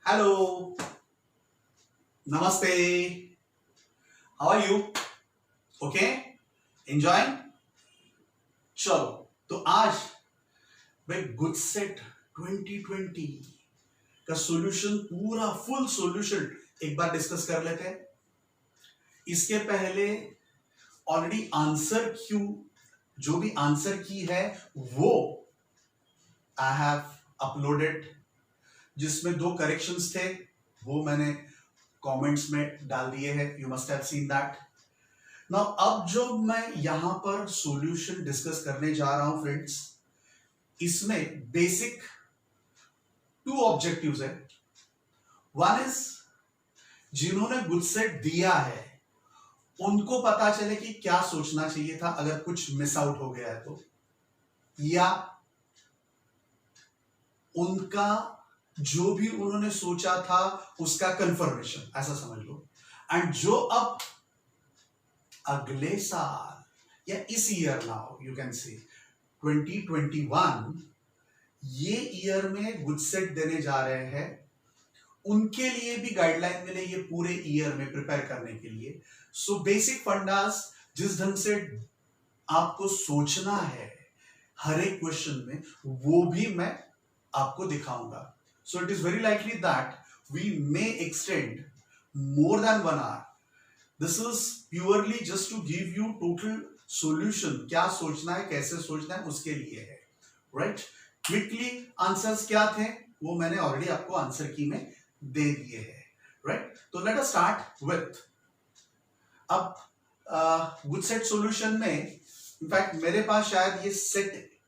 Hello, Namaste. How are you? Okay? Enjoying? चलो तो आज भाई गुड सेट 2020 का सॉल्यूशन पूरा फुल सॉल्यूशन एक बार डिस्कस कर लेते हैं। इसके पहले ऑलरेडी आंसर क्यू जो भी आंसर की है वो आई हैव अपलोडेड, जिसमें 2 करेक्शंस थे वो मैंने कमेंट्स में डाल दिए हैं। You must have seen that. Now अब जो मैं यहां पर सॉल्यूशन डिस्कस करने जा रहा हूं फ्रेंड्स, इसमें बेसिक 2 ऑब्जेक्टिव्स है। वन इज जिन्होंने गुड सेट दिया है उनको पता चले कि क्या सोचना चाहिए था अगर कुछ मिस आउट हो गया है तो, या उनका जो भी उन्होंने सोचा था उसका कंफर्मेशन, ऐसा समझ लो। एंड जो अब अगले साल या इस ईयर नाउ यू कैन से 2021 ये ईयर में गुड सेट देने जा रहे हैं, उनके लिए भी गाइडलाइन मिले ये पूरे ईयर में प्रिपेयर करने के लिए। सो बेसिक फंडास जिस ढंग से आपको सोचना है हर एक क्वेश्चन में वो भी मैं आपको दिखाऊंगा। So it is very likely that we may extend more than 1 hour. This is purely just to give you total solution, क्या सोचना है कैसे सोचना है उसके लिए है, राइट? क्विकली आंसर्स क्या थे वो मैंने ऑलरेडी आपको आंसर की में दे दिए हैं, राइट? तो लेट अस स्टार्ट विथ अब गुड सेट सॉल्यूशन में इनफैक्ट मेरे पास शायद ये सेट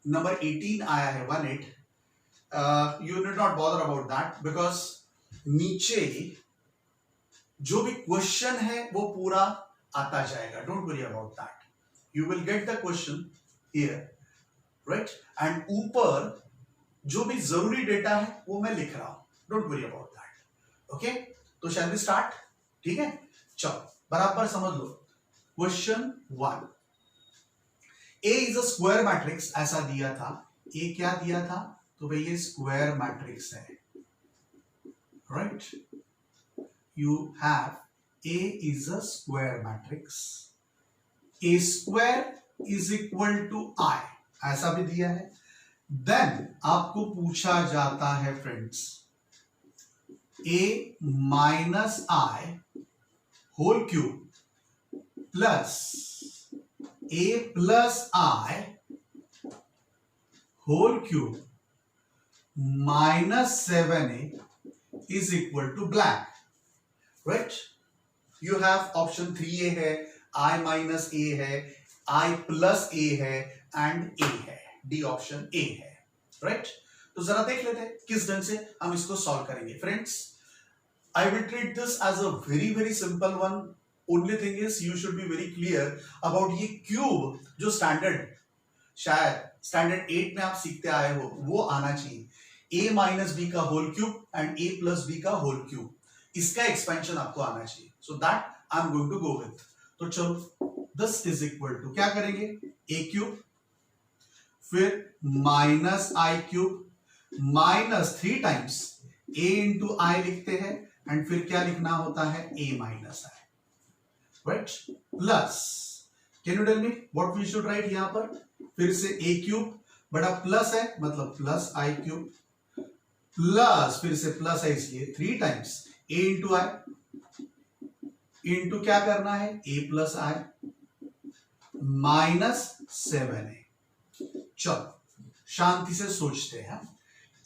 नंबर 18 आया है 18। You need not bother about that because नीचे जो भी क्वेश्चन है वो पूरा आता जाएगा। Don't worry about that, you will get the question here, right? And ऊपर जो भी जरूरी डेटा है वो मैं लिख रहा हूं, don't worry about that. Okay, तो शैल वी स्टार्ट? ठीक है, चलो बराबर समझ लो। Question 1, A is a square matrix, ऐसा दिया था। ए क्या दिया था? तो भाई ये स्क्वायर मैट्रिक्स है, right? You have A is a square matrix. A square is equal to I, ऐसा भी दिया है। Then आपको पूछा जाता है friends A minus I whole cube plus A plus I whole cube minus 7A is equal to blank. Right? You have option 3A है, I minus A है, I plus A है and A है, D option A है, right? तो जरा देख लेते हैं किस ढंग से हम इसको सॉल्व करेंगे। Friends, I will treat this as a very very simple one. Only thing is you should be very clear about ये क्यूब जो स्टैंडर्ड शायद स्टैंडर्ड 8 में आप सीखते आए हो वो आना चाहिए। A minus B का whole cube and A plus B का होल क्यूब, इसका एक्सपेंशन आपको आना चाहिए। So that I am going to go with. तो चलो दिस इज इक्वल टू क्या करेंगे, ए क्यूब फिर minus I cube minus 3 times A into I लिखते हैं एंड फिर क्या लिखना होता है, A minus I, right? Plus can you tell me what we should write यहां पर? फिर से ए क्यूब बड़ा प्लस है मतलब प्लस आई क्यूब प्लस फिर से प्लस है इसलिए 3 times a into I into क्या करना है, a plus I minus 7a। चलो शांति से सोचते हैं।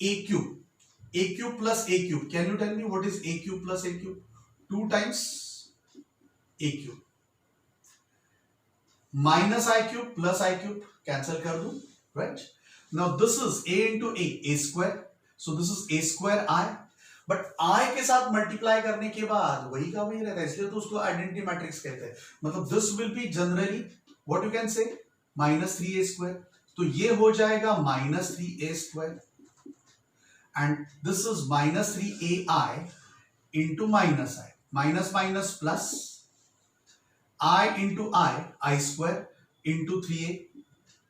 a cube plus a cube, can you tell me what is a cube plus a cube? 2 times a cube minus I cube plus i cube, cancel कर दूं, right? Now this is a into a square, so this is a square i, but i के साथ multiply करने के बाद वही का वही रहता है, इसलिए तो उसको आइडेंटिटी मैट्रिक्स कहते हैं। मतलब this will be generally what you can say minus 3a square, तो ये हो जाएगा minus 3a square and this is minus 3ai into minus I, minus minus plus I into I square into 3a,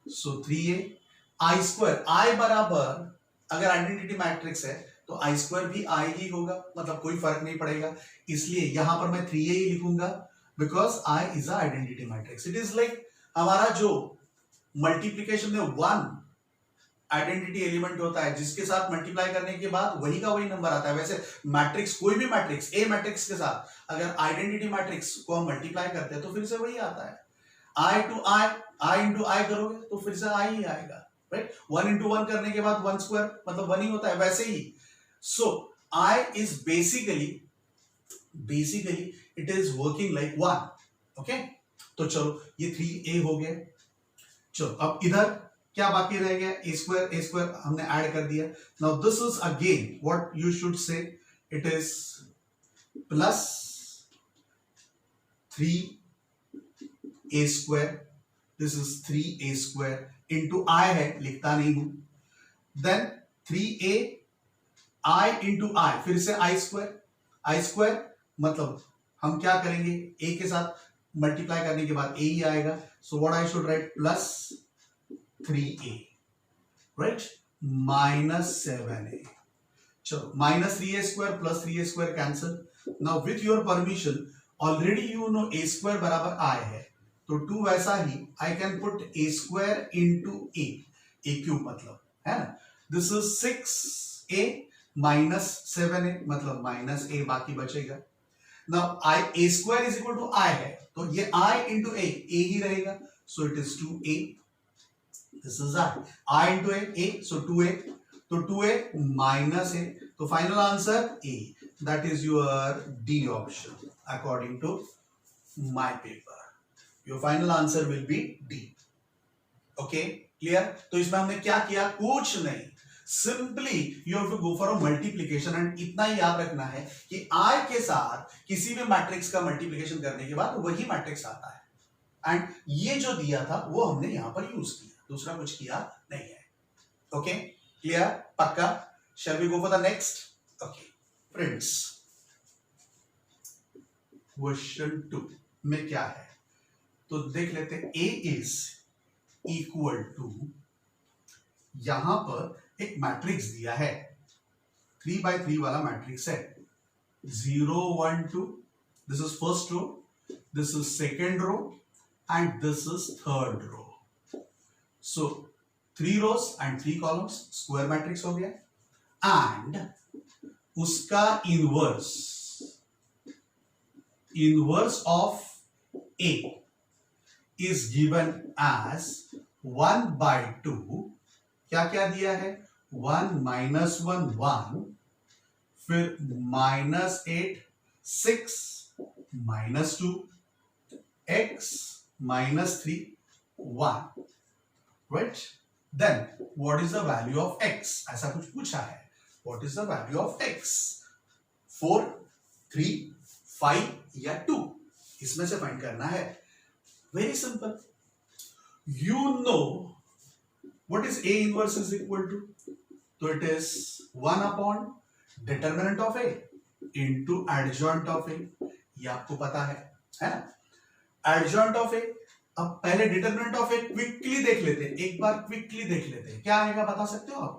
so 3a I square, I बराबर अगर identity matrix है तो आई square भी आई ही होगा, मतलब कोई फर्क नहीं पड़ेगा, इसलिए यहां पर मैं 3a ही लिखूंगा because I is a identity matrix. It is like हमारा जो मल्टीप्लीकेशन में वन आइडेंटिटी एलिमेंट होता है जिसके साथ मल्टीप्लाई करने के बाद वही का वही नंबर आता है, वैसे मैट्रिक्स कोई भी मैट्रिक्स ए मैट्रिक्स के साथ अगर आइडेंटिटी मैट्रिक्स को हम मल्टीप्लाई करते हैं तो फिर से वही आता है। आई टू आई इंटू आई करोगे तो फिर से आई ही आएगा, राइट। 1 इंटू 1 करने के बाद 1 स्क्वायर मतलब 1 ही होता है, वैसे ही so I is basically it is working like 1। Okay, तो चलो ये 3a हो गया। चलो अब इधर क्या बाकी रह गया, ए स्क्वायर हमने ऐड कर दिया। Now this is again what you should say, it is plus 3a square, this is 3a square into I है, लिखता नहीं हूं, देन 3a आई इंटू आई, फिर से आई स्क्वायर मतलब हम क्या करेंगे, a के साथ मल्टीप्लाई करने के बाद a ही आएगा, so what I should write plus 3a, right, minus 7a। चलो माइनस 3a square plus 3a square cancel. Now with your permission already you know a square बराबर i है, तो 2 वैसा ही I can put a square into a cube मतलब, है ना, this is 6a minus 7a मतलब माइनस a, बाकी बचेगा। Now i a square is equal to i है, तो ये i इंटू a ही रहेगा, so it is 2a, this is I into a, so 2a, तो 2a minus a, तो final answer a, that is your D option according to my paper, your final answer will be D। okay, clear? तो इसमें हमने क्या किया, कुछ नहीं, simply you have to go for a multiplication, and इतना ही याद रखना है कि I के साथ किसी भी मैट्रिक्स का मल्टीप्लिकेशन करने के बाद वही मैट्रिक्स आता है, एंड ये जो दिया था वो हमने यहां पर यूज किया, दूसरा कुछ किया नहीं है। ओके, क्लियर, पक्का? Shall we go for the next? Okay friends, question 2 में क्या है तो देख लेते हैं। a इज इक्वल टू, यहां पर एक मैट्रिक्स दिया है, 3x3 वाला मैट्रिक्स है, 0 1 2, this is first row, this is second row and this is third row, so 3 rows and 3 columns, square matrix हो गया, and उसका inverse of A is given as 1/2, क्या क्या दिया है, 1 minus 1 1, फिर -8 6 -2 x -3 1, right? Then what is the value of x? ऐसा कुछ पूछा है, what is the value of x? 4 3 5 या 2, इसमें से फाइंड करना है। Very simple, you know what is A inverse is equal to, तो it is 1 upon determinant of A into adjoint of A, ये आपको पता है ना, एडजॉइंट ऑफ ए। अब पहले डिटरमिनेंट ऑफ ए क्विकली देख लेते हैं, एक बार क्विकली देख लेते हैं क्या आएगा, बता सकते हो आप?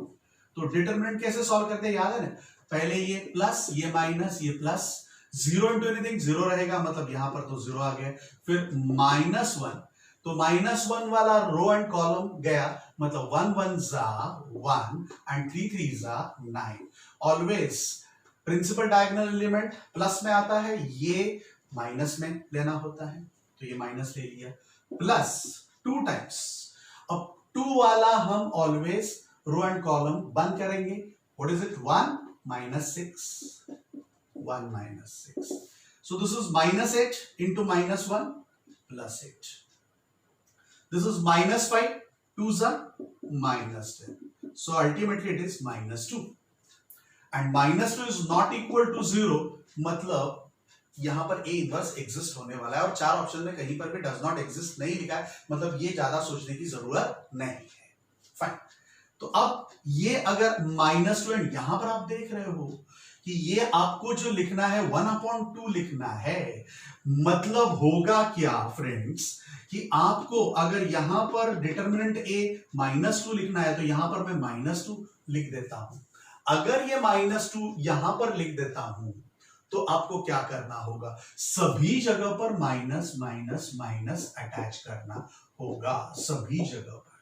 तो डिटरमिनेंट कैसे सॉल्व करते हैं, याद है ना, पहले ये प्लस ये माइनस ये प्लस, 0 इंटू एनीथिंग 0 रहेगा, मतलब यहां पर तो 0 आ गया, फिर -1, तो -1 वाला रो एंड कॉलम गया, मतलब 1 1 जा 1 एंड 3 3 जा 9। Always principal diagonal element plus में आता है, ये माइनस में लेना होता है, तो ये माइनस ले लिया, प्लस 2 टाइम्स, अब 2 वाला हम ऑलवेज रो एंड कॉलम बंद करेंगे, what is it, 1 -6 1 -6, so this is -8 into -1 plus 8, this is -5 2 is -10, so ultimately it is -2, and -2 is not equal to 0, मतलब यहां पर A इनवर्स एग्जिस्ट होने वाला है, और 4 ऑप्शन में कहीं पर भी डज नॉट एग्जिस्ट नहीं लिखा है, मतलब ये ज्यादा सोचने की जरूरत नहीं है। फाइन, तो अब ये अगर -2, एंड यहां पर आप देख रहे हो कि ये आपको जो लिखना है 1/2 लिखना है, मतलब होगा क्या फ्रेंड्स कि आपको अगर यहां पर डिटरमिनेंट A -2 लिखना है, तो यहां पर मैं -2 लिख देता हूं। अगर ये -2 यहां पर लिख देता हूं तो आपको क्या करना होगा, सभी जगह पर माइनस माइनस माइनस अटैच करना होगा, सभी जगह पर,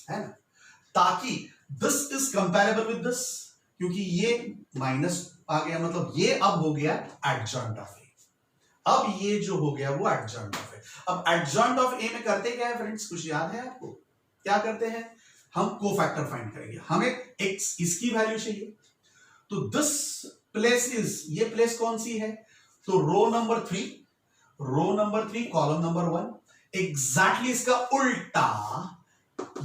है ना, ताकि this is comparable with this, क्योंकि ये माइनस आ गया, मतलब ये अब हो गया एडजॉइंट ऑफ ए। अब ये जो हो गया वो एडजॉइंट ऑफ ए। अब एडजॉइंट ऑफ ए में करते क्या है फ्रेंड्स, कुछ याद है आपको? क्या करते हैं, हम कोफैक्टर फाइंड करेंगे, हमें एक्स इसकी वैल्यू चाहिए, तो दिस प्लेस इज, ये प्लेस कौन सी है, तो row number 3 column number 1, exactly इसका उल्टा,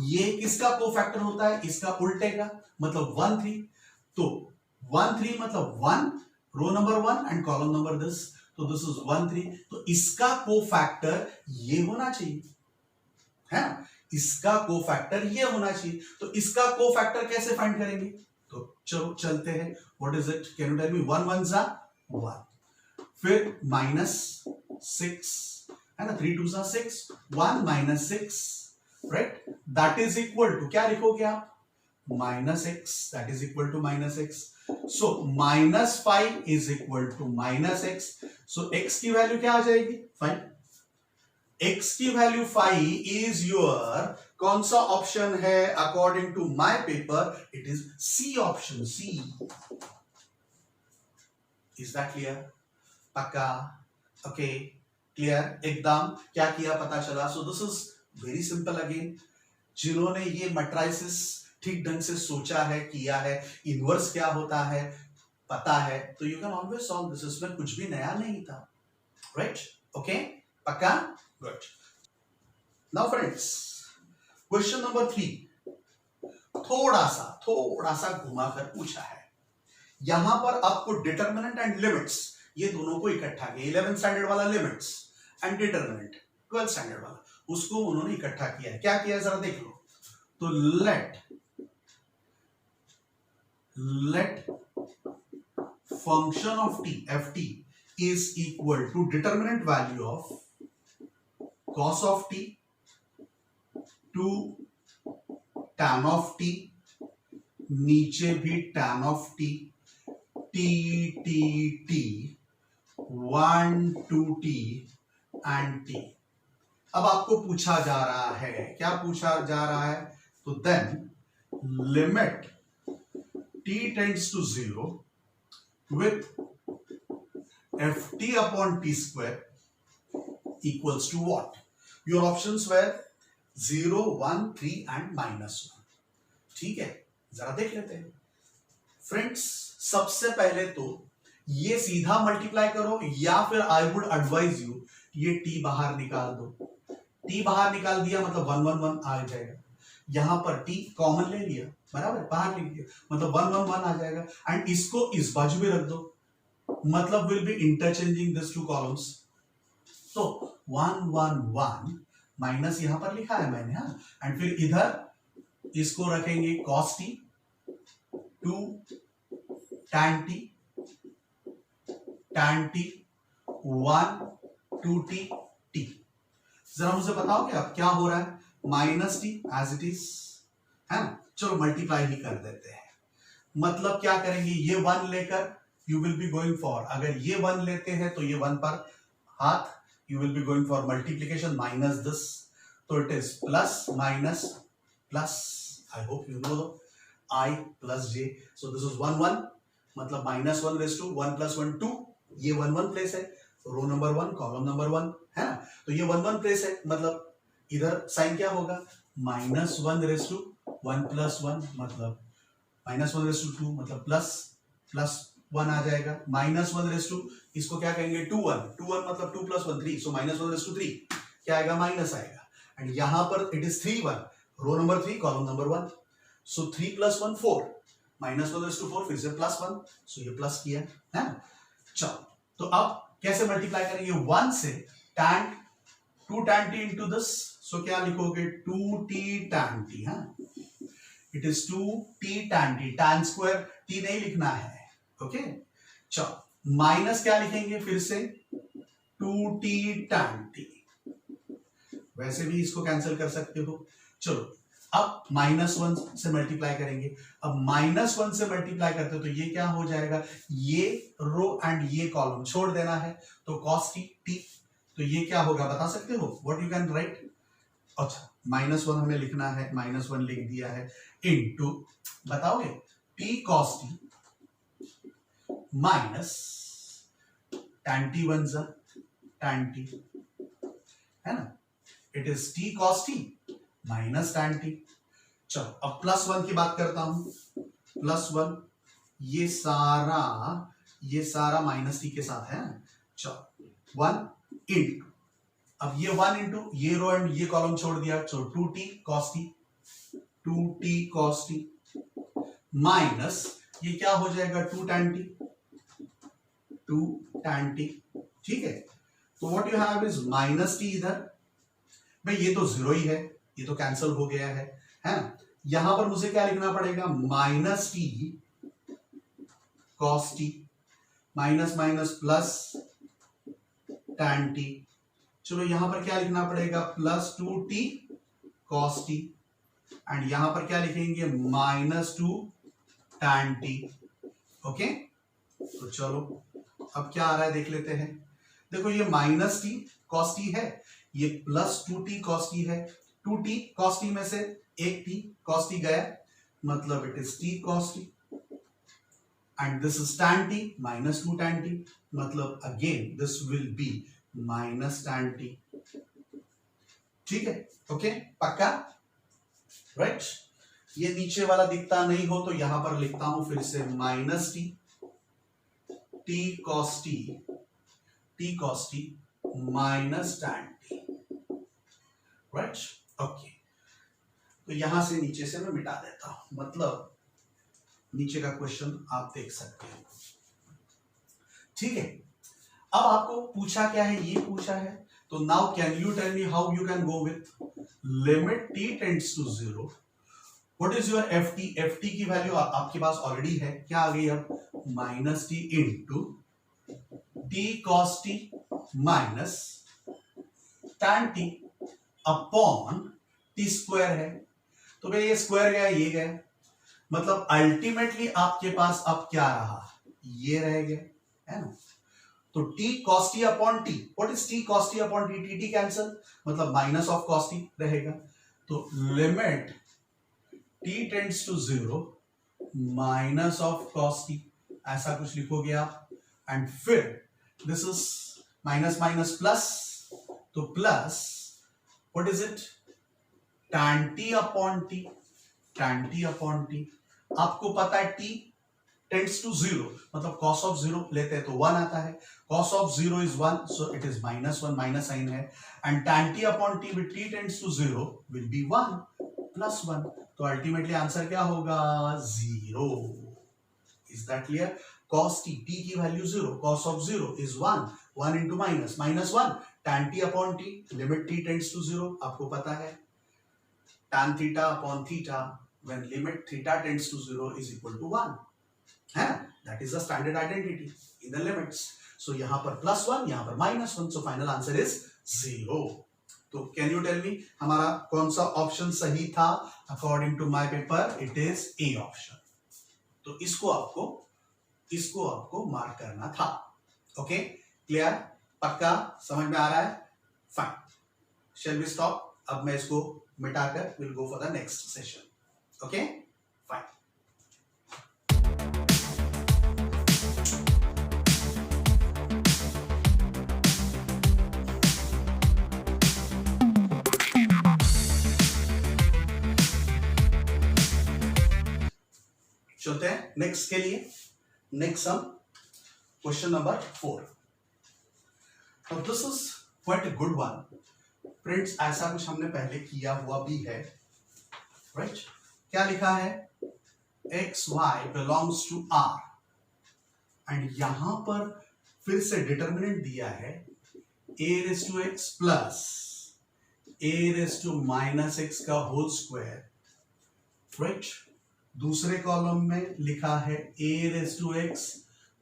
ये किसका कोफैक्टर होता है, इसका उल्टे का, मतलब 1 3, तो 1 3 मतलब 1 row number 1 and column number this, तो दिस इज 1 3, तो इसका कोफैक्टर ये होना चाहिए, है ना, इसका कोफैक्टर ये होना चाहिए, तो इसका कोफैक्टर कैसे फाइंड करेंगे, तो चलो चलते हैं, what is it, can you tell me, 1 1 जा 1, फिर -6, है ना, 3 2 जा 6, 1 -6, right, that is equal to, क्या लिखोगे आप, -x, that is equal to -x, so -5 is equal to -x, so x की वैल्यू क्या आ जाएगी, 5, x की वैल्यू 5 इज योर, कौन सा ऑप्शन है according to my paper, it is C option, C, is that clear, पक्का, okay, clear एकदम, क्या किया पता चला, so this is very simple again, जिन्होंने ये मैट्रिसेस ठीक ढंग से सोचा है, किया है, इनवर्स क्या होता है पता है, तो you can always solve this, इसमें कुछ भी नया नहीं था, राइट, ओके, पक्का, good. Now friends, question number 3 थोड़ा सा घुमाकर पूछा है, यहां पर आपको डिटरमिनेंट एंड लिमिट्स, ये दोनों को इकट्ठा किया, 11th स्टैंडर्ड वाला limits and determinant 12th standard वाला, उसको उन्होंने इकट्ठा किया है, क्या किया जरा देख लो, तो late function of t ft is equal to determinant value of cos of t to tan of t, नीचे भी tan of t, t t t 1 2 t and t। अब आपको पूछा जा रहा है, क्या पूछा जा रहा है, तो then limit t tends to 0 with ft upon t square equals to what? Your options were 0 1 3 and -1, ठीक है, जरा देख लेते हैं फ्रेंड्स। सबसे पहले तो ये सीधा मल्टीप्लाई करो, या फिर आई वुड एडवाइज यू ये t बाहर निकाल दो, t बाहर निकाल दिया मतलब 1 1 1 आ जाएगा, यहां पर t कॉमन ले लिया, बराबर, बाहर लिख दिया मतलब 1 1 1 आ जाएगा, एंड इसको इस बाजू में रख दो, मतलब will be interchanging this two columns, तो 1 1 1 माइनस यहां पर लिखा है मैंने, हाँ, एंड फिर इधर इसको रखेंगे cos t 2 tan t 1 2 t t, जरा मुझे बताओगे आप क्या हो रहा है, -t एज इट इज, है ना, चलो मल्टीप्लाई ही कर देते हैं, मतलब क्या करेंगे, ये 1 लेकर you will be going for, अगर ये 1 लेते हैं तो ये 1 पर हाथ, you will be going for multiplication minus this, तो it is plus minus plus, I hope you know i plus j, so this is 1 1, मतलब -1 रेज़ टू 1 + 1 2, ये 1 1 प्लेस है, रो नंबर 1 कॉलम नंबर 1, है ना, तो ये 1 1 प्लेस है, मतलब इधर साइन क्या होगा, -1 रेज़ टू 1 + 1, मतलब -1 रेज़ टू 2, मतलब प्लस 1 आ जाएगा, -1 रेज़ टू, इसको क्या कहेंगे 2 1 मतलब 2 + 1 3, सो -1 रेज़ टू 3 क्या आएगा, माइनस आएगा, एंड यहां पर it is 3 1 row number 3 column number 1, so 3 + 1 4, -1 raise to 4 फिर से +1, सो ये प्लस किया है ना। चलो तो अब कैसे मल्टीप्लाई करेंगे, 1 से tan 2 tan t into this, सो क्या लिखोगे 2t tan t, हाँ, it is 2t tan t, tan square t नहीं लिखना है, ओके, चलो माइनस क्या लिखेंगे फिर से 2t tan t, वैसे भी इसको कैंसिल कर सकते हो, चलो अब -1 से मल्टीप्लाई करेंगे। अब -1 से मल्टीप्लाई करते तो ये क्या हो जाएगा, ये रो एंड ये कॉलम छोड़ देना है, तो cos t, तो ये क्या होगा बता सकते हो, व्हाट यू कैन राइट। अच्छा -1 हमें लिखना है, -1 लिख दिया है, इनटू बताओगे t cos t minus tan t बन जा tan t, है ना, it is t cos t minus tan t। चलो अब +1 की बात करता हूं, +1 ये सारा माइनस टी के साथ है। चलो 1 इंटू, अब ये 1 इंटू ये रो एंड ये कॉलम छोड़ दिया, तो 2t cos t, 2t cos t minus ये क्या हो जाएगा 2 tan t, 2 tan t, ठीक है। तो what you have is minus T, इधर भाई ये तो जीरो ही है, ये तो कैंसिल हो गया है ना। यहां पर मुझे क्या लिखना पड़ेगा, minus T cos t minus minus plus tan t। चलो यहां पर क्या लिखना पड़ेगा, plus 2t cos t, and यहां पर क्या लिखेंगे, -2 tan t। ओके, तो चलो अब क्या आ रहा है देख लेते हैं। देखो ये -t cos t है, ये +2t cos t है। 2t cos t में से एक t cos t गया, मतलब it is t cos t, and this is tan t -2 tan t, मतलब again this will B -tan t। ठीक है, ओके पक्का, राइट। ये नीचे वाला दिखता नहीं हो तो यहां पर लिखता हूं फिर से, -t cos t minus tan t, right. Okay, तो यहां से नीचे से मैं मिटा देता हूं, मतलब नीचे का क्वेश्चन आप देख सकते हो। ठीक है, अब आपको पूछा क्या है, ये पूछा है, तो now can you tell me how you can go with limit t tends to 0, what is your ft की वैल्यू आपके पास ऑलरेडी है, क्या आ गई अब, -t into t cos t minus tan t upon t square है। तो भाई ये स्क्वायर गया, ये गया, मतलब अल्टीमेटली आपके पास अब क्या रहा, ये रह गया, है ना। तो t cos t upon t, what is t cos t upon t, t cancel, मतलब माइनस ऑफ cos t रहेगा। तो limit t tends to 0 minus of cos t, ऐसा कुछ लिखोगे आप, एंड फिर this is minus minus plus, तो plus what is it, tan t upon t, tan t upon t। आपको पता है t टेंड्स टू 0, मतलब cos ऑफ 0 लेते हैं तो 1 आता है, cos ऑफ 0 इज 1, सो इट इज -1, माइनस साइन है, and tan t upon t with t tends to 0 will be 1 plus 1, तो अल्टीमेटली आंसर क्या होगा, 0। Is that clear, cos t, t की value 0, cos of 0 is 1, 1 into minus -1, tan t upon t, limit t tends to 0, आपको पता है tan theta upon theta when limit theta tends to 0 is equal to 1, है ना, that is the standard identity in the limits। so यहाँ पर +1, यहाँ पर -1, so final answer is 0। तो can you tell me हमारा कौन सा ऑप्शन सही था, according to my paper it is A option. तो इसको आपको मार्क करना था। ओके क्लियर, पक्का समझ में आ रहा है, फाइन, shall we stop, अब मैं इसको मिटाकर will go for the next session. Okay fine, चलते हैं नेक्स्ट के लिए। Next sum question number 4। Now this is quite a good one friends, ऐसा कुछ हमने पहले किया हुआ भी है, राइट। क्या लिखा है, x y belongs to R, and यहां पर फिर से डिटर्मिनेंट दिया है a raise to x plus a raise to minus x का होल स्क्वायर, राइट। दूसरे कॉलम में लिखा है a raise to x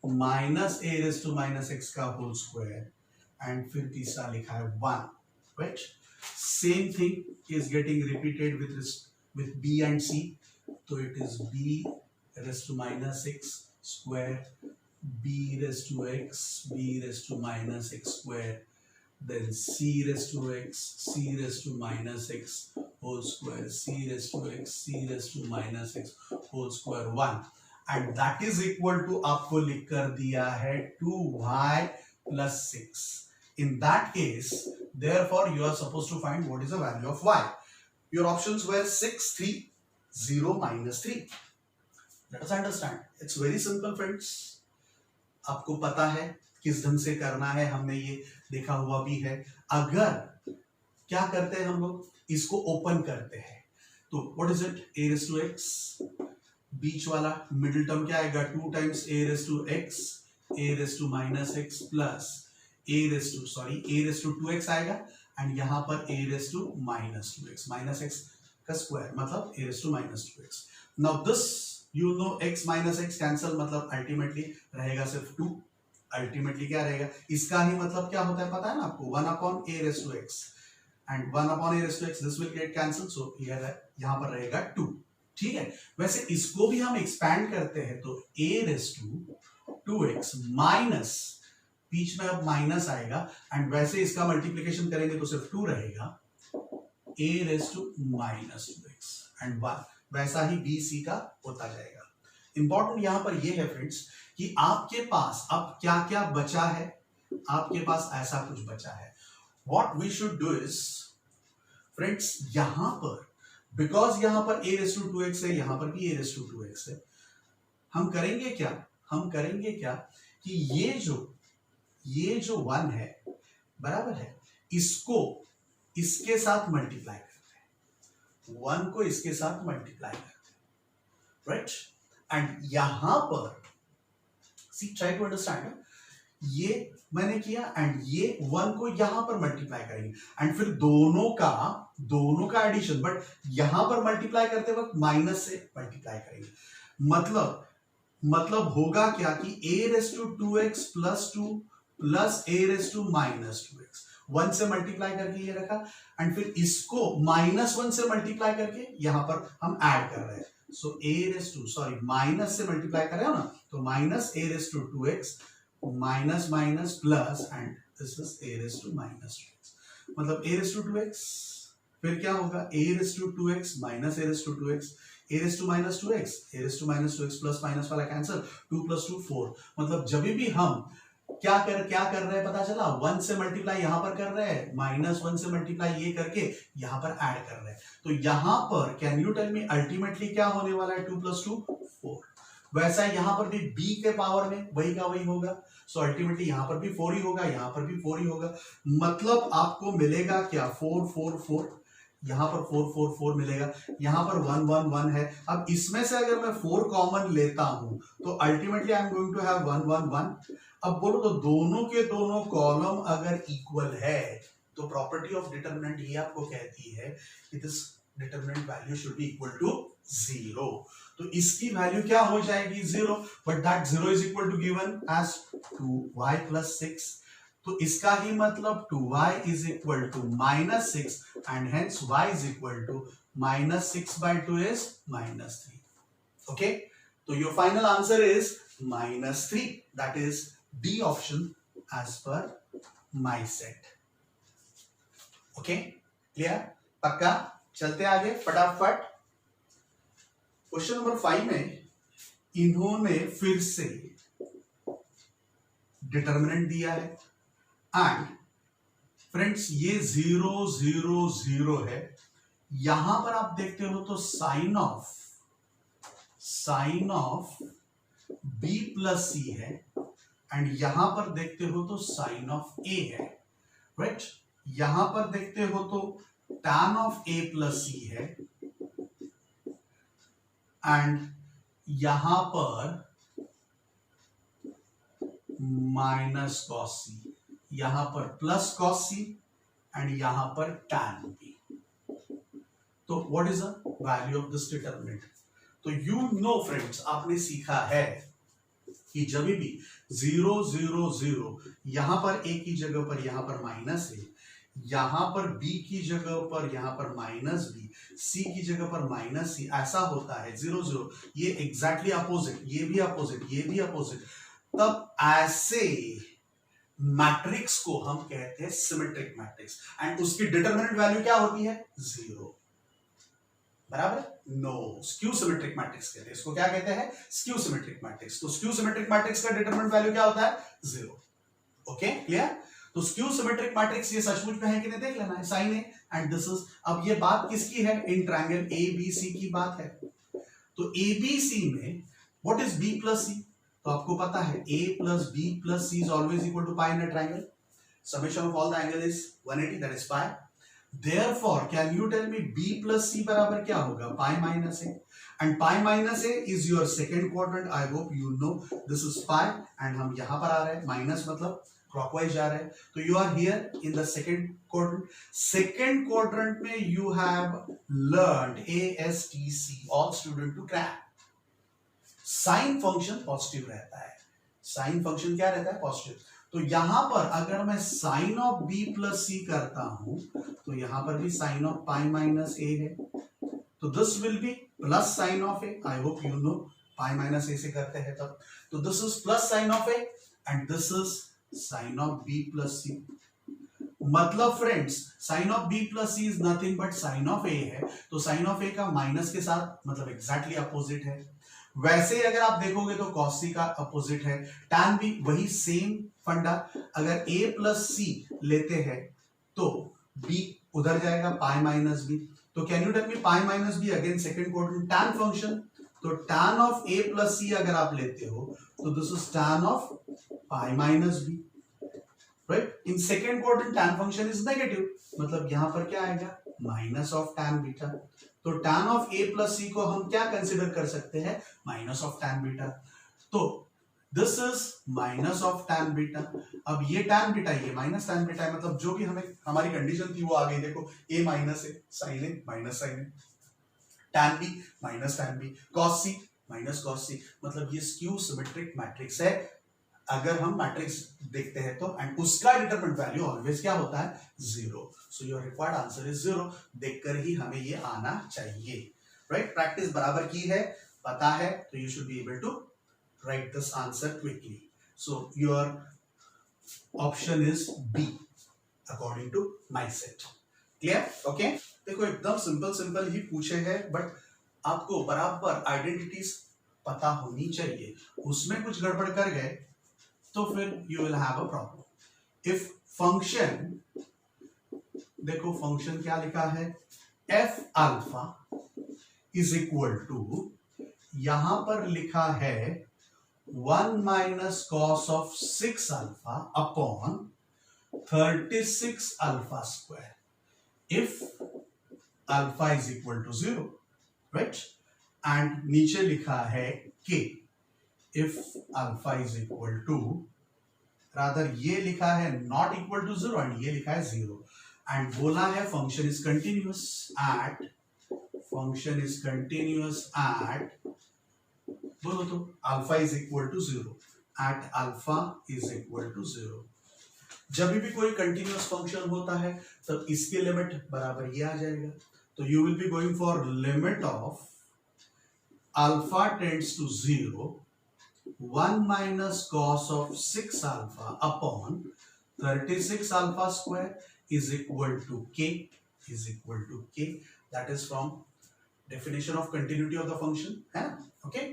minus a raise to minus x का होल स्क्वायर, एंड फिर तीसरा लिखा है 1, right। Same thing is getting repeated with b and c, तो it is b raised to minus x square, b raised to x, b raised to minus x square, then c raised to x, c raised to minus x whole square, c raised to x, c raised to minus x whole square 1, and that is equal to आपको लिख कर दिया है 2y plus 6. In that case, therefore you are supposed to find what is the value of y. Your options were 6, 3, 0, minus 3. Let us understand. It's very simple, friends. आपको पता है किस ढंग से करना है, हमने ये देखा हुआ भी है. अगर क्या करते हैं हम लोग, इसको ओपन करते हैं, तो what is it? a raised to x, बीच वाला मिडिल टर्म क्या आएगा? 2 times a raised to x, a raised to minus x plus a raised to 2x आएगा, एंड यहाँ पर a raised to minus 2x, minus x का square मतलब a raised to minus 2x. Now this you know x minus x cancel, मतलब ultimately रहेगा सिर्फ 2. Ultimately क्या रहेगा, इसका ही मतलब क्या होता है पता है ना आपको, 1 upon a raised to x and 1 upon a raised to x, this will get cancelled, so यहाँ पर रहेगा 2. ठीक है, वैसे इसको भी हम एक्सपैंड करते हैं तो a raised to 2x minus, बीच में अब माइनस आएगा, एंड वैसे इसका मल्टीप्लिकेशन करेंगे तो सिर्फ 2 रहेगा, a raised to minus 2x and 1, वैसा ही b c का होता जाएगा. इंपॉर्टेंट यहां पर यह है फ्रेंड्स कि आपके पास अब क्या क्या बचा है, आपके पास ऐसा कुछ बचा है. What we should do is friends, यहां पर बिकॉज यहां पर a raised to 2x है, यहां पर भी a raised to 2x है, हम करेंगे क्या कि ये जो 1 है बराबर है, इसको इसके साथ मल्टीप्लाई करते हैं, 1 को इसके साथ मल्टीप्लाई करते हैं, राइट. एंड यहां पर सी ट्राई टू अंडरस्टैंड, ये मैंने किया एंड ये 1 को यहां पर मल्टीप्लाई करेंगे एंड फिर दोनों का एडिशन, बट यहां पर मल्टीप्लाई करते वक्त माइनस से मल्टीप्लाई करेंगे. मतलब होगा क्या कि a raised to 2x plus 2 plus a raised to minus 2x, 1 से मल्टीप्लाई करके ये रखा, एंड फिर इसको -1 से मल्टीप्लाई करके यहां पर हम ऐड कर रहे हैं. सो a raised to माइनस से मल्टीप्लाई कर रहे हो ना, तो minus a raised to 2x minus minus plus, and this is a raised to minus 2x, मतलब a raised to 2x, फिर क्या होगा a raised to 2x minus a raised to 2x, a raised to minus 2x, a raised to minus 2x plus minus वाला cancel, 2 plus 2 4, मतलब जब भी हम क्या कर रहे हैं पता चला, 1 से मल्टीप्लाई यहां पर कर रहे हैं, -1 से मल्टीप्लाई ये करके यहां पर ऐड कर रहे हैं, तो यहां पर can you tell me ultimately क्या होने वाला है, 2 plus 2 4. वैसा यहां पर भी b के पावर में वही का वही होगा, सो अल्टीमेटली यहां पर भी 4 ही होगा, यहां पर भी 4 ही होगा, मतलब आपको मिलेगा क्या, 4 4 4, यहां पर 4 4 4 मिलेगा, यहां पर 1 1 1 है. अब इसमें से अगर मैं 4 कॉमन लेता हूं तो ultimately I am going to have 1 1 1. अब बोलो तो दोनों के दोनों कॉलम अगर इक्वल है तो प्रॉपर्टी ऑफ डिटरमिनेंट ये आपको कहती है कि this determinant value should be equal to 0. तो इसकी वैल्यू क्या हो जाएगी 0, but that 0 is equal to given as 2y plus 6. तो इसका ही मतलब 2y is equal to -6 and hence y is equal to -6/2 is -3. Okay, so your final answer is -3. That is D option as per my set. Okay, clear? पक्का? चलते आगे फटाफट. Question number 5 में इन्होंने फिर से डिटरमिनेंट दिया है एंड फ्रेंड्स ये 0 0 0 है. यहां पर आप देखते हो तो sine of b plus c है एंड यहां पर देखते हो तो साइन ऑफ a है, राइट. यहां पर देखते हो तो tan of a plus c है एंड यहां पर माइनस कॉस c, यहां पर प्लस कॉस c एंड यहां पर tan b. तो what is the value of this determinant? तो यू नो फ्रेंड्स, आपने सीखा है कि जब भी 0 0 0 यहां पर एक ही जगह पर यहां पर माइनस है, यहां पर b की जगह पर यहां पर माइनस बी, c की जगह पर माइनस सी, ऐसा होता है 0 0, ये एग्जैक्टली अपोजिट, ये भी अपोजिट, ये भी अपोजिट, तब ऐसे मैट्रिक्स को हम कहते हैं सिमेट्रिक मैट्रिक्स। एंड उसकी डिटरमिनेंट वैल्यू क्या होती है? 0, बराबर? नो, स्क्यू सिमेट्रिक मैट्रिक्स कहते हैं इसको। क्या कहते हैं? Skew symmetric matrix. तो स्क्यू सिमेट्रिक मैट्रिक्स का डिटरमिनेंट वैल्यू क्या होता है? 0। Okay, clear? तो स्क्यू सिमेट्रिक मैट्रिक्स ये सचमुच में है कि नहीं देख लेना है। Sine A and this is, अब ये बात किसकी है? इन ट्रायंगल ए बी सी की बात है। तो ए बी सी में what is B plus C? तो आपको पता है a plus B plus C is always equal to pi in a triangle. Summation of all the angle is 180, that is pi. Therefore, can you tell me b plus c बराबर क्या होगा? Pi minus a, and pi minus a is your second quadrant. I hope you know this is pi, and हम यहाँ पर आ रहे हैं, minus मतलब clockwise जा रहे हैं। तो you are here in the second quadrant. Second quadrant में you have learned ASTC, all student to crack. Sine function positive रहता है। साइन फंक्शन क्या रहता है? पॉजिटिव। तो यहां पर अगर मैं sine of B plus C करता हूं तो यहां पर भी sine of pi minus A है, तो this will be plus sine of A. I hope you know pi minus A से करते हैं तब। तो this is plus sine of A and this is sine of B plus C. मतलब friends, sine of B plus C is nothing but sine of A है, तो sine of ए का minus के साथ मतलब एग्जैक्टली अपोजिट है। वैसे अगर आप देखोगे तो cos c का अपोजिट है, tan भी वही सेम फंडा। अगर a प्लस सी लेते हैं तो b उधर जाएगा, पाई माइनस बी। तो can you tell me pi minus B again second quadrant tan function. तो tan of a plus C अगर आप लेते हो तो this is tan of pi minus B, right? In second quadrant tan function is negative, मतलब यहां पर क्या आएगा? Minus of tan beta. तो tan of a plus C को हम क्या कंसिडर कर सकते हैं? Minus of tan beta. तो this is minus of tan beta. अब ये tan बीटा, ये माइनस tan बीटा है, मतलब जो भी हमें हमारी कंडीशन थी वो आ गई। देखो a minus A, sine A minus sine A, tan b minus tan b, cos c minus cos c, मतलब ये स्क्यू सिमेट्रिक मैट्रिक्स है अगर हम मैट्रिक्स देखते हैं तो। एंड उसका डिटरमिनेंट वैल्यू ऑलवेज क्या होता है? 0। सो योर रिक्वायर्ड आंसर इज 0। देखकर ही हमें ये आना चाहिए, राइट? प्रैक्टिस बराबर की है, पता है, तो you should be able to write this answer quickly. So your option is B according to my set. Clear? Okay, देखो एकदम सिंपल सिंपल ही पूछे हैं, बट आपको बराबर आइडेंटिटीज पता होनी चाहिए। उसमें कुछ गड़बड़ कर गए तो फिर you will have a problem. If function, देखो फंक्शन क्या लिखा है? F alpha is equal to, यहां पर लिखा है 1 minus cos of 6 alpha upon 36 alpha square if alpha is equal to 0, right? And नीचे लिखा है के if alpha is equal to, rather ये लिखा है नॉट इक्वल टू 0 एंड ये लिखा है 0। एंड बोला है function is continuous at, function is continuous at, बोलो तो alpha is equal to 0, at alpha is equal to 0। जब भी कोई कंटिन्यूअस फंक्शन होता है तब इसके लिमिट बराबर ये आ जाएगा। तो you will be going for limit of alpha tends to 0, 1 minus cos of 6 alpha upon 36 alpha square is equal to k, is equal to k. That is from definition of continuity of the function, है? Okay.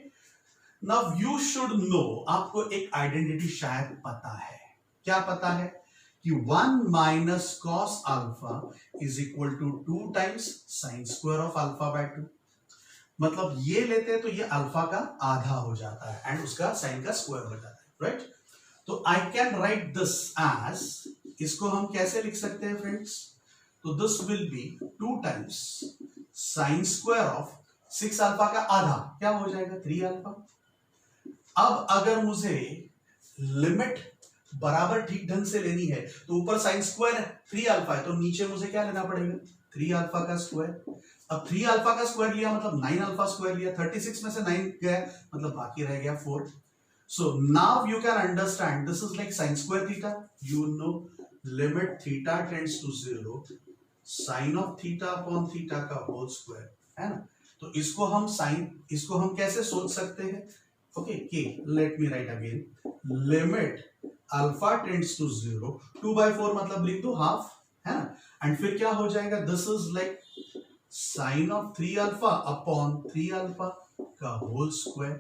Now you should know, आपको एक identity शायद पता है। क्या पता है? कि 1 minus cos alpha is equal to 2 times sin square of alpha by 2। मतलब ये लेते हैं तो ये अल्फा का आधा हो जाता है एंड उसका साइन का स्क्वायर हो जाता है, राइट? तो I can write this as, इसको हम कैसे लिख सकते हैं फ्रेंड्स? तो this will be 2 times sine square of 6 alpha का आधा, क्या हो जाएगा? 3 अल्फा। अब अगर मुझे लिमिट बराबर ठीक ढंग से लेनी है तो ऊपर साइन स्क्वायर 3 अल्फा है, तो नीचे मुझे क्या लेना पड़ेगा? 3 अल्फा का स्क्वायर। अब 3 अल्फा का स्क्वायर लिया मतलब 9 अल्फा स्क्वायर लिया, 36 में से 9 गया मतलब बाकी रह गया 4। So now you can understand this is like sine square theta, you know limit theta tends to 0 sine of theta upon theta का होल स्क्वायर, है ना। तो इसको हम कैसे सोच सकते हैं? ओके, के let me write again, limit alpha tends to 0, 2/4 मतलब लिख दो हाफ, है ना। एंड फिर क्या हो जाएगा, this is like sine of 3 alpha upon 3 alpha का होल स्क्वायर।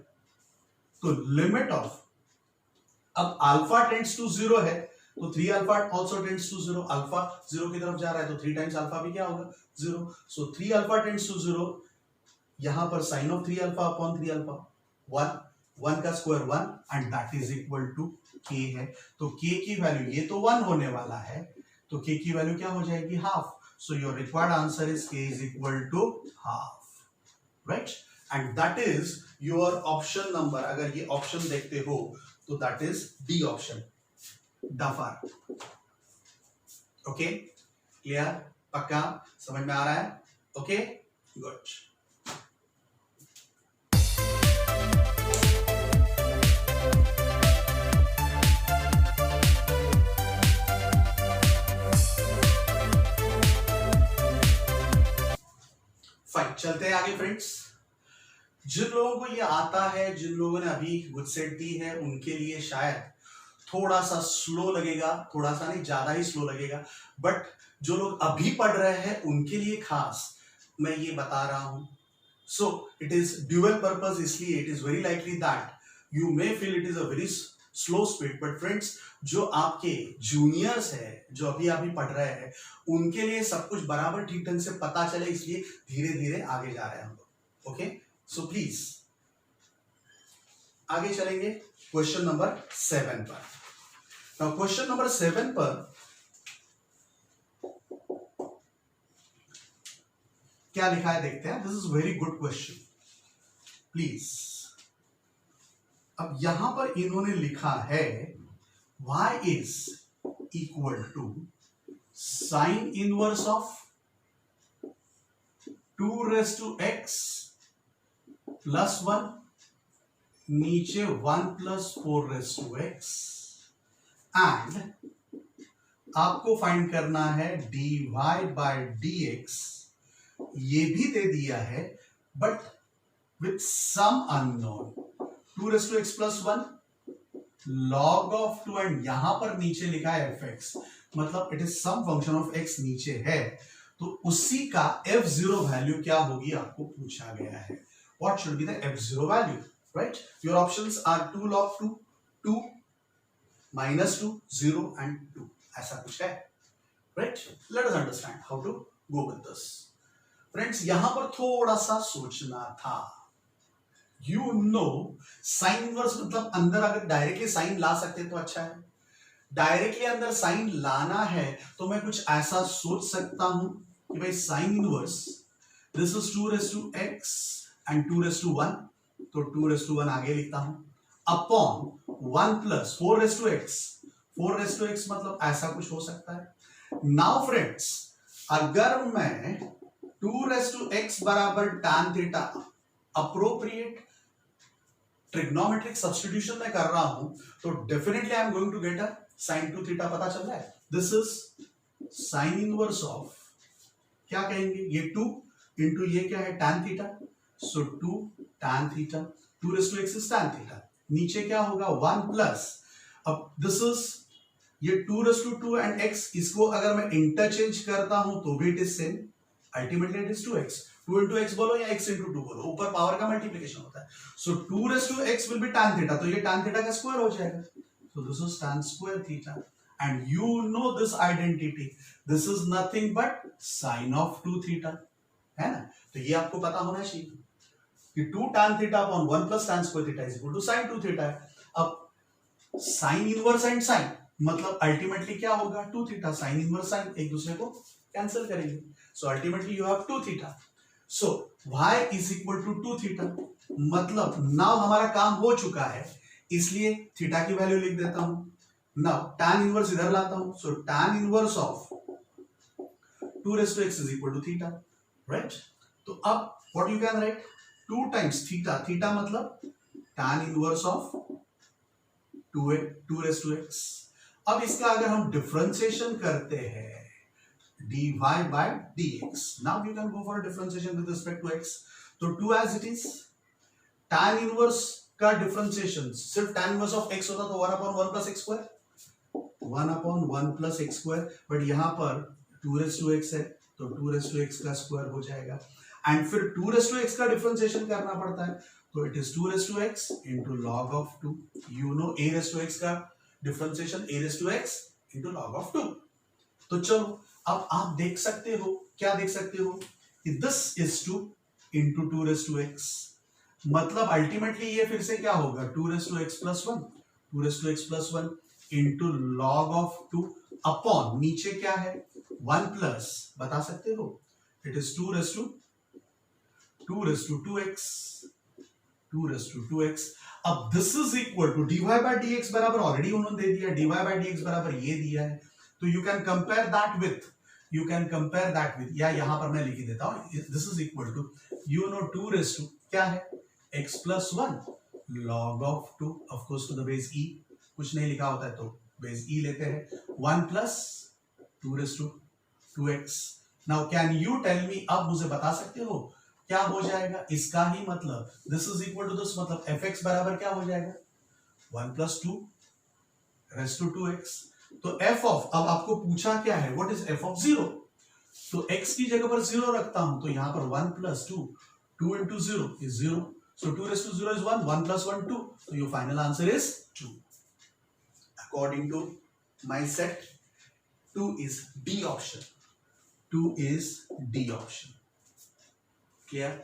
तो लिमिट ऑफ, अब अल्फा टेंड्स टू 0 है तो 3 alpha also tends to 0, alpha 0 की तरफ जा रहा है तो 3 टाइम्स अल्फा भी क्या होगा 0। सो 3 अल्फा टेंड्स टू 0, यहां पर sine of 3 alpha upon 3 alpha 1 का square 1 and that is equal to k है। तो के की वैल्यू, ये तो 1 होने वाला है, तो के की वैल्यू क्या हो जाएगी half. So your required answer is K is equal to half, right. And that is your option number, अगर ये ऑप्शन देखते हो तो that is D option, duffer. Okay, clear, पक्का समझ में आ रहा है? Okay, good. फाइन, चलते हैं आगे फ्रेंड्स। जिन लोगों को ये आता है, जिन लोगों ने अभी गुडसेट दी है, उनके लिए शायद थोड़ा सा स्लो लगेगा, थोड़ा सा नहीं ज्यादा ही स्लो लगेगा, बट जो लोग अभी पढ़ रहे हैं उनके लिए खास मैं ये बता रहा हूं। So it is dual purpose, इसलिए it is very likely that you may feel it is a very slow speed, but friends जो आपके जूनियर्स है, जो अभी अभी पढ़ रहे हैं, उनके लिए सब कुछ बराबर ठीक ढंग से पता चले, इसलिए धीरे धीरे आगे जा रहे हैं हम लोग। ओके, सो प्लीज आगे चलेंगे क्वेश्चन नंबर 7 पर। नाउ क्वेश्चन नंबर 7 पर क्या लिखा है देखते हैं। This is very good question, please. अब यहां पर इन्होंने लिखा है y is equal to sine inverse of 2x plus 1, नीचे 1 प्लस 4x, एंड आपको फाइंड करना है dy बाय dx, ये भी दे दिया है but with some unknown, 2x plus 1 log of 2, and यहां पर नीचे लिखा है fx, मतलब it is some function of x नीचे है, तो उसी का f0 वैल्यू क्या होगी आपको पूछा गया है। What should be the f0 value, right? Your options are 2 log 2, 2, -2, 0 and 2, ऐसा कुछ है, right? Let us understand how to go with this. Friends, यहां पर थोड़ा सा सोचना था। You know, साइन इनवर्स मतलब अंदर अगर डायरेक्टली साइन ला सकते तो अच्छा है, डायरेक्टली अंदर साइन लाना है तो मैं कुछ ऐसा सोच सकता हूं कि भाई sine inverse, this is 2x and 2:1, तो 2:1 आगे लिखता हूं, अपॉन 1 प्लस 4x, 4x मतलब ऐसा कुछ हो सकता है। नाउ फ्रेंड्स, अगर मैं 2x बराबर tan थीटा अप्रोप्रिएट ट्रिग्नोमेट्रिक सब्स्टिट्यूशन में कर रहा हूं तो definitely I am going to get a sin 2 थीटा, पता चल रहा है। This is sine inverse of, क्या कहेंगे, ये 2 इंटू ये क्या है tan थीटा, सो 2 tan थीटा, 2x इज tan थीटा, नीचे क्या होगा 1 प्लस, अब दिस इज ये 2 एंड x, इसको अगर मैं इंटरचेंज करता हूं तो भी it is same, ultimately it is 2x, 2 into x बोलो या x इंटू 2 बोलो, ऊपर पावर का मल्टीप्लिकेशन होता है। सो 2x will be tan theta, तो ये tan थीटा का स्क्वायर हो जाएगा, so this is tan square theta, and you know this identity, this is nothing but sin of 2 theta, है ना। तो ये आपको पता होना चाहिए कि 2 tan theta upon 1 plus tan square theta is equal to sin 2 theta है। अब sin इनवर्स एंड sin मतलब अल्टीमेटली क्या होगा 2 theta, sin इनवर्स sin एक दूसरे को कैंसिल करेंगे, सो ultimately you have 2 theta, so y is equal to 2 theta, मतलब नाउ हमारा काम हो चुका है, इसलिए थीटा की वैल्यू लिख देता हूं। नाउ tan इनवर्स इधर लाता हूं, सो tan inverse of 2x is equal to theta, right. तो अब what you can write, 2 times theta, theta मतलब tan इनवर्स ऑफ 2x। अब इसका अगर हम डिफरेंशिएशन करते हैं dy by dx, now you can go for a differentiation with respect to x. तो 2 as it is, tan inverse का differentiation सिर्फ tan इनवर्स ऑफ x होता तो 1/1 plus x square, 1/1 plus x square, but यहां पर 2 raised to x है तो 2 raised to x का स्क्वायर हो जाएगा, एंड फिर 2 raised to x का डिफरेंशिएशन करना पड़ता है तो it is 2 raised to x into log of 2. You know a raised to x का differentiation a raised to x into log of 2. तो चलो अब आप देख सकते हो, क्या देख सकते हो कि this is 2 into 2 raised to x, मतलब अल्टीमेटली ये फिर से क्या होगा 2 raised to x plus 1, 2 raised to x plus 1 into log of 2 upon नीचे क्या है 1 प्लस, बता सकते हो it is 2 raised to 2x, 2 raised to 2x. अब this is equal to dy by dx बराबर ऑलरेडी उन्होंने दे दिया, dy by dx बराबर ये दिया है, तो you can compare that with, या यहां पर मैं लिख देता हूं this is equal to you know 2 raised to क्या है x plus 1 log of 2 of course to the base e, कुछ नहीं लिखा होता है तो बेस e लेते हैं, 1 plus 2 raised to 2x. Now can you tell me, अब मुझे बता सकते हो क्या हो जाएगा इसका ही मतलब this is equal to this, मतलब fx बराबर क्या हो जाएगा 1 plus 2 raised to 2x. तो f ऑफ, अब आपको पूछा क्या है व्हाट इज f ऑफ 0, तो x की जगह पर 0 रखता हूं तो यहां पर 1 plus 2, 2 into 0 is 0, so 2 raised to 0 is 1, 1 plus 1 2, so your final answer is 2. According to my set, 2 is D option. 2 is D option. Clear?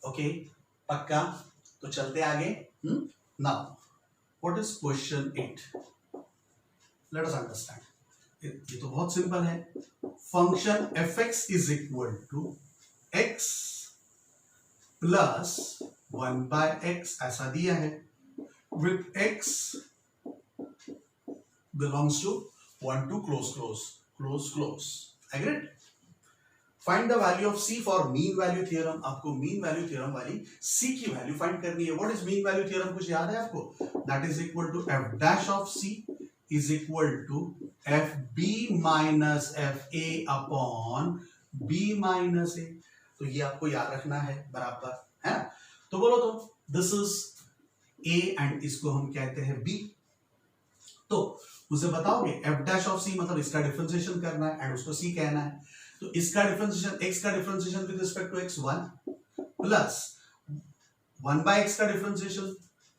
Okay, पक्का? तो चलते आगे. Now, what is question 8? Let us understand. ये तो बहुत simple है. Function fx is equal to x plus 1 by x ऐसा दिया है. With x belongs to 1 to close. Agreed? Find the value of c for mean value theorem. आपको mean value theorem वाली c की वैल्यू फाइंड करनी है. What is mean value theorem? कुछ याद है आपको? That is equal to f dash of c is equal to fb minus fa upon b minus a. तो ये आपको याद रखना है बराबर, है ना? तो बोलो तो this is a and इसको हम कहते हैं b. तो मुझे बताओगे f dash of c मतलब इसका डिफरेंशिएशन करना है एंड उसको c कहना है. तो इसका डिफरेंशिएशन x का differentiation with respect to x 1 plus 1 by x का differentiation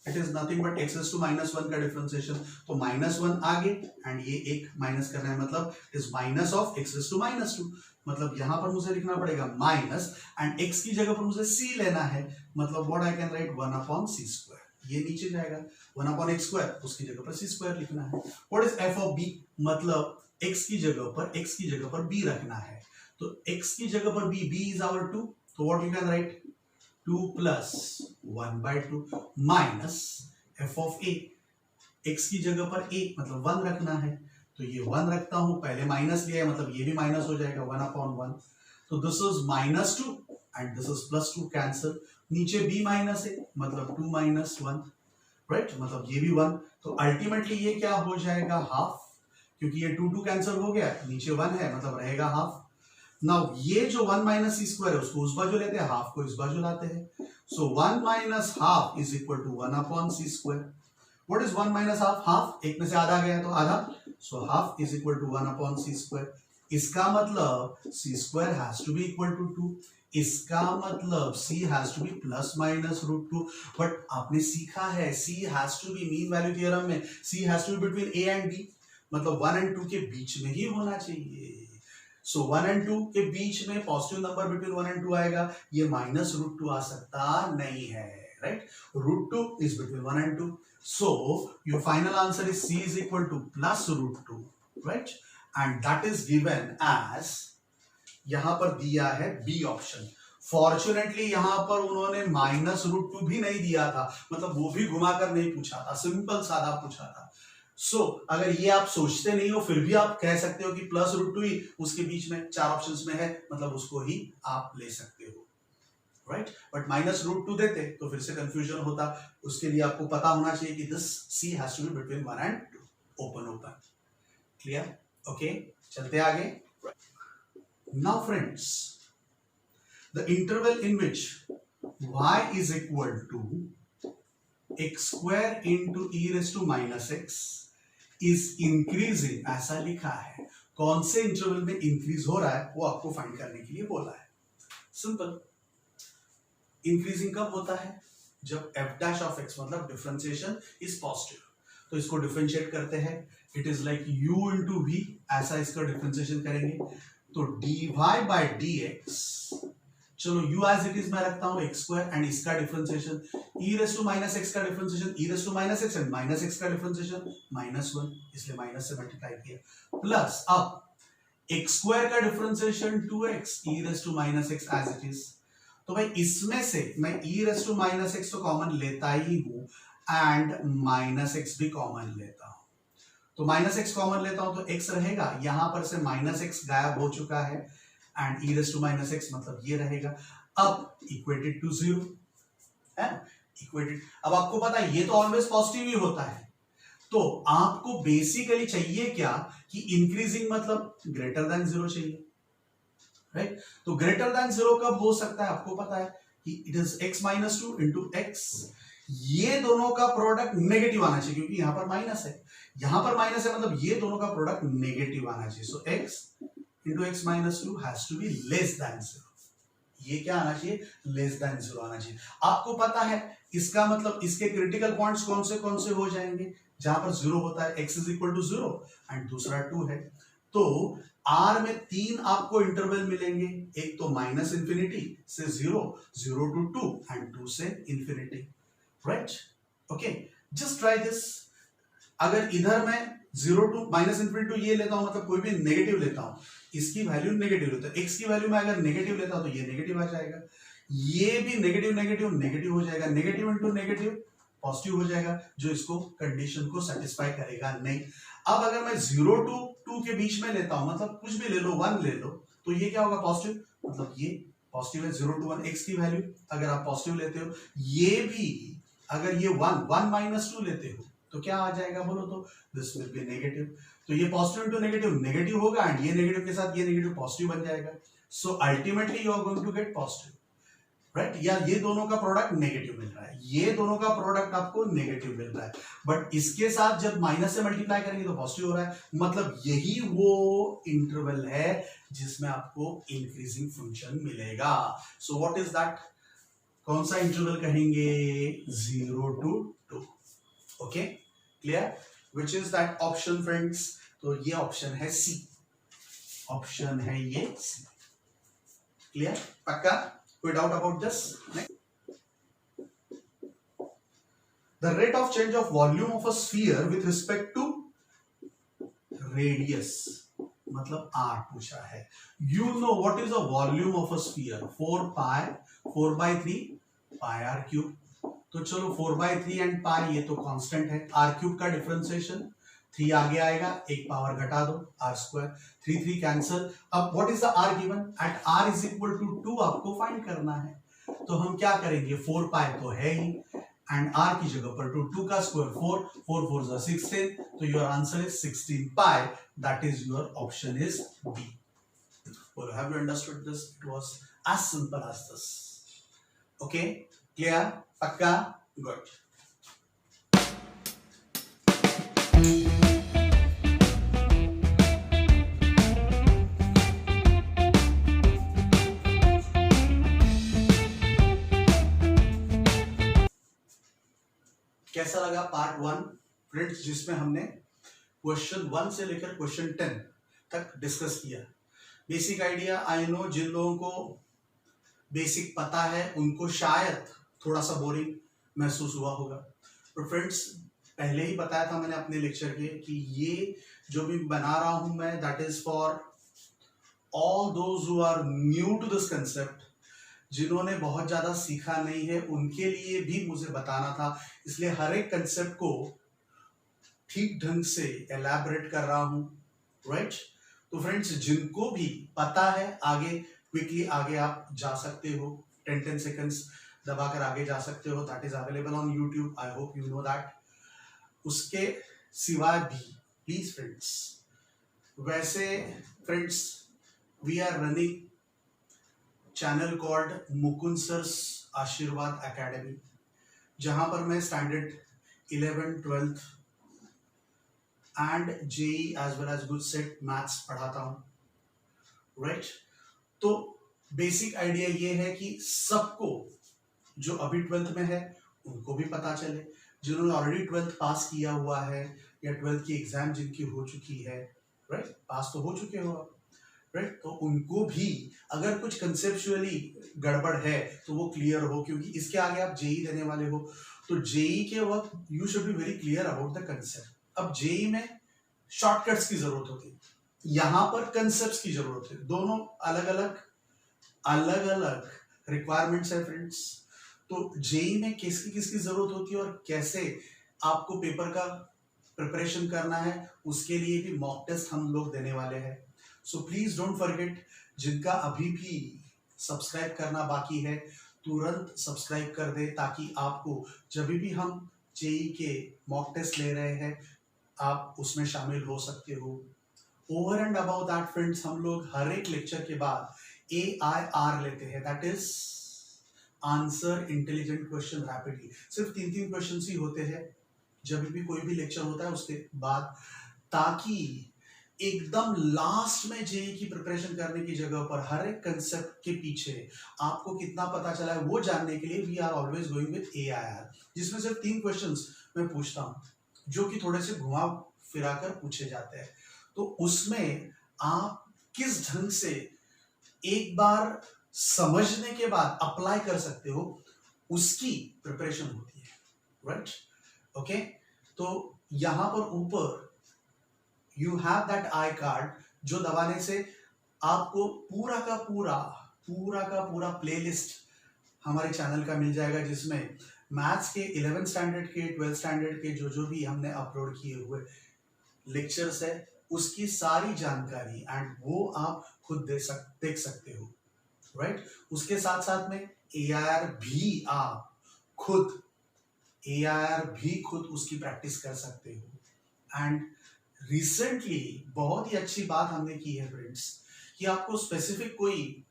it is nothing but x is to -1 का डिफरेंशिएशन. तो -1 आगे एंड ये एक माइनस करना है मतलब it is minus of x is to -2, मतलब यहां पर मुझे लिखना पड़ेगा माइनस एंड x की जगह पर मुझे c लेना है, मतलब what I can right 1 upon c square. ये नीचे जाएगा 1 upon x square, उसकी जगह पर c square लिखना है. What is f of b, मतलब x की जगह पर b रखना है. तो x की जगह पर b is our 2, तो what you can write 2 plus 1 by 2 minus f of a, x की जगह पर a मतलब 1 रखना है, तो ये 1 रखता हूं, पहले माइनस लिया है मतलब ये भी माइनस हो जाएगा 1 upon 1. तो this is -2 and this is +2 cancel, नीचे b माइनस है मतलब 2 minus 1, राइट, मतलब ये भी 1. तो अल्टीमेटली ये क्या हो जाएगा हाफ, क्योंकि ये 2 कैंसिल हो गया, नीचे 1 है मतलब रहेगा हाफ. नाउ ये जो 1 minus c square है उसको उस बाजू लेते हैं, हाफ को इस बाजू लाते हैं. सो 1 minus half is equal to 1 upon c square. What is 1 minus half? Half एक में से आधा गया तो आधा, so half is equal to 1 upon c square. इसका मतलब c square has to be equal to 2. इसका मतलब c has to be plus minus root 2. But आपने सीखा है c has to be mean value theorem में c has to be between a and b, मतलब 1 and 2 के बीच में ही होना चाहिए. सो 1 and 2 के बीच में पॉजिटिव नंबर बिटवीन 1 and 2 आएगा, ये माइनस रूट 2 आ सकता नहीं है, right. Root 2 is between 1 and 2, so your final answer is c is equal to plus root 2, right, and that is given as, यहां पर दिया है बी ऑप्शन. फॉर्चुनेटली यहां पर उन्होंने माइनस रूट 2 भी नहीं दिया था, मतलब वो भी घुमाकर नहीं पूछा था, सिंपल सादा पूछा था. सो अगर ये आप सोचते नहीं हो फिर भी आप कह सकते हो कि प्लस रूट 2 ही उसके बीच में 4 ऑप्शंस में है, मतलब उसको ही आप ले सकते हो, राइट. बट माइनस रूट 2 देते तो फिर से कंफ्यूजन होता. उसके लिए आपको पता होना चाहिए कि this c has to be between 1 and 2, open. Clear? Okay, चलते आगे. Now friends, the interval in which y is equal to x square into e raised to minus x is increasing, ऐसा लिखा है. कौन से इंटरवल में increase हो रहा है वो आपको फाइंड करने के लिए बोला है. सिंपल. इंक्रीजिंग कब होता है? जब f डैश ऑफ x मतलब डिफरेंशिएशन इज पॉजिटिव. तो इसको डिफरेंशिएट करते हैं. It is like u into v, ऐसा इसका डिफरेंशिएशन करेंगे. तो dy बाय dx, चलो u एज इट इज मैं रखता हूं x स्क्वायर एंड इसका differentiation e raise to minus x का differentiation e raise to minus x and minus x का डिफरेंशिएशन -1, इसलिए माइनस से मल्टीप्लाई किया, प्लस अब x स्क्वायर का differentiation 2x e raise to minus x as it is. तो भाई इसमें से मैं e raise to minus x तो कॉमन लेता ही हूं एंड माइनस x भी कॉमन लेता हूं. तो माइनस x कॉमन लेता हूं तो x रहेगा, यहां पर से माइनस x गायब हो चुका है and e raise to minus x मतलब ये रहेगा. अब इक्वेटेड टू 0 है, इक्वेटेड. अब आपको पता है ये तो ऑलवेज पॉजिटिव ही होता है. तो आपको बेसिकली चाहिए क्या कि इंक्रीजिंग मतलब ग्रेटर देन 0 चाहिए, राइट? तो ग्रेटर देन 0 कब हो सकता है आपको पता है कि it is x minus 2 into x. ये दोनों का प्रोडक्ट नेगेटिव आना चाहिए क्योंकि यहां पर माइनस है, यहां पर माइनस है, मतलब ये दोनों का प्रोडक्ट नेगेटिव आना चाहिए. So x into x minus 2 has to be less than 0. ये क्या आना चाहिए? लेस देन 0 आना चाहिए. आपको पता है इसका मतलब इसके क्रिटिकल पॉइंट्स कौन से हो जाएंगे? जहां पर 0 होता है, x is equal to 0 and दूसरा 2 है. तो R में 3 आपको इंटरवल मिलेंगे. एक तो माइनस इंफिनिटी से 0, 0 टू 2 एंड 2 से infinity, right? Okay, just try this. अगर इधर मैं 0 टू माइनस इंफिनिटी टू ये लेता हूं, मतलब कोई भी नेगेटिव लेता हूं, इसकी वैल्यू नेगेटिव लेता हूं, x की वैल्यू में अगर नेगेटिव लेता हूं तो ये नेगेटिव आ जाएगा. ये भी नेगेटिव नेगेटिव नेगेटिव हो जाएगा. नेगेटिव इंटू नेगेटिव पॉजिटिव हो जाएगा, जो इसको कंडीशन को सेटिस्फाई करेगा नहीं. अब अगर मैं 0 टू 2 के बीच में लेता हूं, मतलब कुछ भी ले लो, 1 ले लो, तो ये क्या होगा? पॉजिटिव. मतलब ये पॉजिटिव है. 0 टू 1 x की वैल्यू अगर आप पॉजिटिव लेते हो, ये भी अगर ये 1 माइनस 2 लेते हो तो क्या आ जाएगा बोलो तो? This will be negative. तो ये पॉजिटिव इंटू नेगेटिव नेगेटिव होगा एंड ये नेगेटिव के साथ ये नेगेटिव पॉजिटिव बन जाएगा. So ultimately you are going to get positive, right? या ये दोनों का प्रोडक्ट नेगेटिव मिल रहा है, ये दोनों का प्रोडक्ट आपको नेगेटिव मिल रहा है, बट इसके साथ जब माइनस से मल्टीप्लाई करेंगे तो पॉजिटिव हो रहा है. मतलब यही वो इंटरवल है जिसमें आपको इंक्रीजिंग फंक्शन मिलेगा. So what is that? कौन सा इंटरवल कहेंगे? 0 to 2. Okay, clear? Which is that option friends? तो ये ऑप्शन है सी. ऑप्शन है ये सी. क्लियर? पक्का? कोई doubt about this? The rate of change of volume of a sphere with respect to radius, मतलब r पूछा है. You know what is the volume of a sphere? 4/3 pi r cube. तो चलो 4/3 and pi ये तो constant है. r cube का differentiation 3 आगे आएगा, एक पावर घटा दो, r स्क्वायर. 3 कैंसल. अब what is the r given? At r is equal to 2 आपको फाइंड करना है. तो हम क्या करेंगे? 4 पाई तो है ही एंड r की जगह पर 2 का स्क्वायर 4 4 4 16. तो your answer is 16 pi. That is your option is B. Well, have you understood this? It was as simple as this. Okay, clear? Pakka? Good. कैसा लगा पार्ट 1 फ्रेंड्स, जिसमें हमने क्वेश्चन 1 से लेकर क्वेश्चन 10 तक डिस्कस किया. Basic idea I know जिन लोगों को बेसिक पता है उनको शायद थोड़ा सा बोरिंग महसूस हुआ होगा, तो फ्रेंड्स पहले ही बताया था मैंने अपने लेक्चर के कि ये जो भी बना रहा हूं मैं, that is for all those who are new to this concept. जिन्होंने बहुत ज्यादा सीखा नहीं है उनके लिए भी मुझे बताना था, इसलिए हर एक कंसेप्ट को ठीक ढंग से एलैबोरेट कर रहा हूं, राइट? तो फ्रेंड्स जिनको भी पता है आगे क्विकली आगे आप जा सकते हो, 10 सेकंड्स दबाकर आगे जा सकते हो. That is available on YouTube. I hope you know that. उसके सिवाय भी प्लीज फ्रेंड्स वैसे friends, we are running channel called Mukund sir's Aashirwad academy, जहां पर मैं standard 11, 12 and JEE as well as good set maths पढ़ाता हूं, राइट। तो बेसिक आइडिया ये है कि सबको जो अभी 12th में है उनको भी पता चले, जिन्होंने ऑलरेडी 12th पास किया हुआ है या 12th की एग्जाम जिनकी हो चुकी है, राइट, पास तो हो चुके हो, राइट, तो उनको भी अगर कुछ कंसेप्चुअली गड़बड़ है तो वो क्लियर हो, क्योंकि इसके आगे आप जेई देने वाले हो, तो जेई के वक्त you should be very clear about the concept. अब जेई में शॉर्टकट्स की जरूरत होती है, यहां पर कंसेप्ट्स की जरूरत है, दोनों अलग अलग रिक्वायरमेंट्स है फ्रेंड्स। तो जेई में किसकी किसकी जरूरत होती है और कैसे आपको पेपर का प्रिपरेशन करना है, उसके लिए भी मॉक टेस्ट हम लोग देने वाले हैं। सो प्लीज डोंट फॉरगेट, जिनका अभी भी सब्सक्राइब करना बाकी है तुरंत सब्सक्राइब कर दे, ताकि आपको जब भी हम जेई के मॉक टेस्ट ले रहे हैं आप उसमें शामिल हो सकते हो। Over and about that friends, हम लोग हर एक लेक्चर के बाद AIR लेते हैं, that is answer intelligent question rapidly. सिर्फ 3-3 क्वेश्चन ही होते हैं जब भी कोई भी लेक्चर होता है उसके बाद, ताकि एकदम लास्ट में जेई की प्रिपरेशन करने की जगह पर हर एक कंसेप्ट के पीछे आपको कितना पता चला है वो जानने के लिए we are always going with AIR, जिसमें सिर्फ 3 क्वेश्चंस मैं पूछता हूं जो कि थोड़े से घुमा फिराकर पूछे जाते हैं। तो उसमें आप किस ढंग से एक बार समझने के बाद अप्लाई कर सकते हो उसकी प्रिपरेशन होती है, राइट, ओके। तो यहां पर ऊपर you have that I card, जो दबाने से आपको पूरा का पूरा प्लेलिस्ट हमारे चैनल का मिल जाएगा, जिसमें मैथ्स के 11th स्टैंडर्ड के 12th स्टैंडर्ड के जो भी हमने अपलोड किए हुए लेक्चर्स है उसकी सारी जानकारी एंड वो आप खुद देख सकते हो, राइट। उसके साथ साथ में AIR भी आप खुद उसकी प्रैक्टिस कर सकते हो। एंड रिसेंटली बहुत ही अच्छी बात हमने की है फ्रेंड्स, कि आपको स्पेसिफिक कोई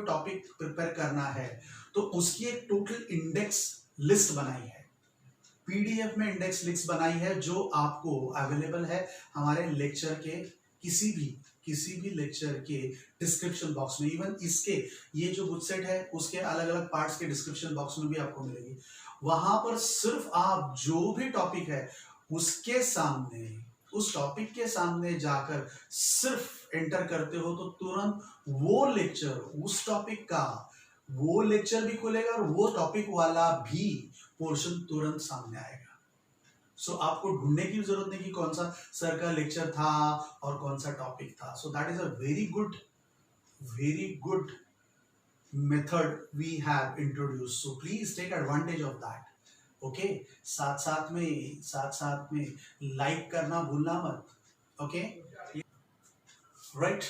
टॉपिक प्रिपेयर करना है तो उसकी एक टोटल इंडेक्स लिस्ट बनाई है, PDF में इंडेक्स लिस्ट बनाई है, जो आपको अवेलेबल है हमारे लेक्चर के किसी भी लेक्चर के डिस्क्रिप्शन बॉक्स में। इवन इसके ये जो बुक सेट है उसके अलग अलग पार्ट्स के डिस्क्रिप्शन बॉक्स में भी आपको मिलेगी। वहां पर सिर्फ आप जो भी टॉपिक है उसके सामने, उस टॉपिक के सामने जाकर सिर्फ एंटर करते हो तो तुरंत वो लेक्चर, उस टॉपिक का वो लेक्चर भी खुलेगा और वो टॉपिक वाला भी पोर्शन तुरंत सामने आएगा। सो आपको ढूंढने की जरूरत नहीं कि कौन सा सर का लेक्चर था और कौन सा टॉपिक था। So that is a very good method we have introduce, so please take advantage of that, okay. साथ साथ में लाइक करना भूलना मत, ओके, राइट।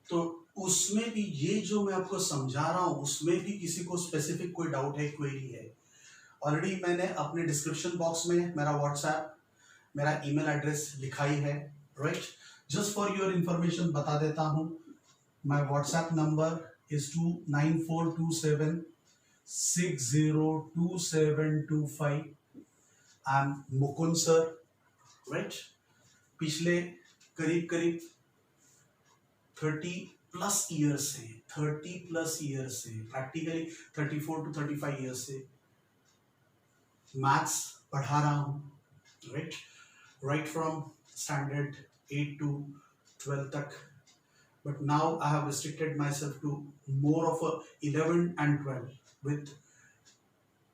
तो उसमें भी ये जो मैं आपको समझा रहा हूं उसमें भी किसी को स्पेसिफिक कोई डाउट है, क्वेरी है, ऑलरेडी मैंने अपने डिस्क्रिप्शन बॉक्स में मेरा व्हाट्सएप, मेरा ईमेल एड्रेस लिखा ही है, right. Just for your information बता देता हूं, my WhatsApp number is 9427602725। I am Mukund sir, right. पिछले करीब 30 प्लस ईयर्स से प्रैक्टिकली 34 to 35 ईयर्स से मैथ्स पढ़ा रहा हूँ, राइट फ्रॉम स्टैंडर्ड 8 to 12 तक, but now I have restricted myself to more of a 11 and 12 with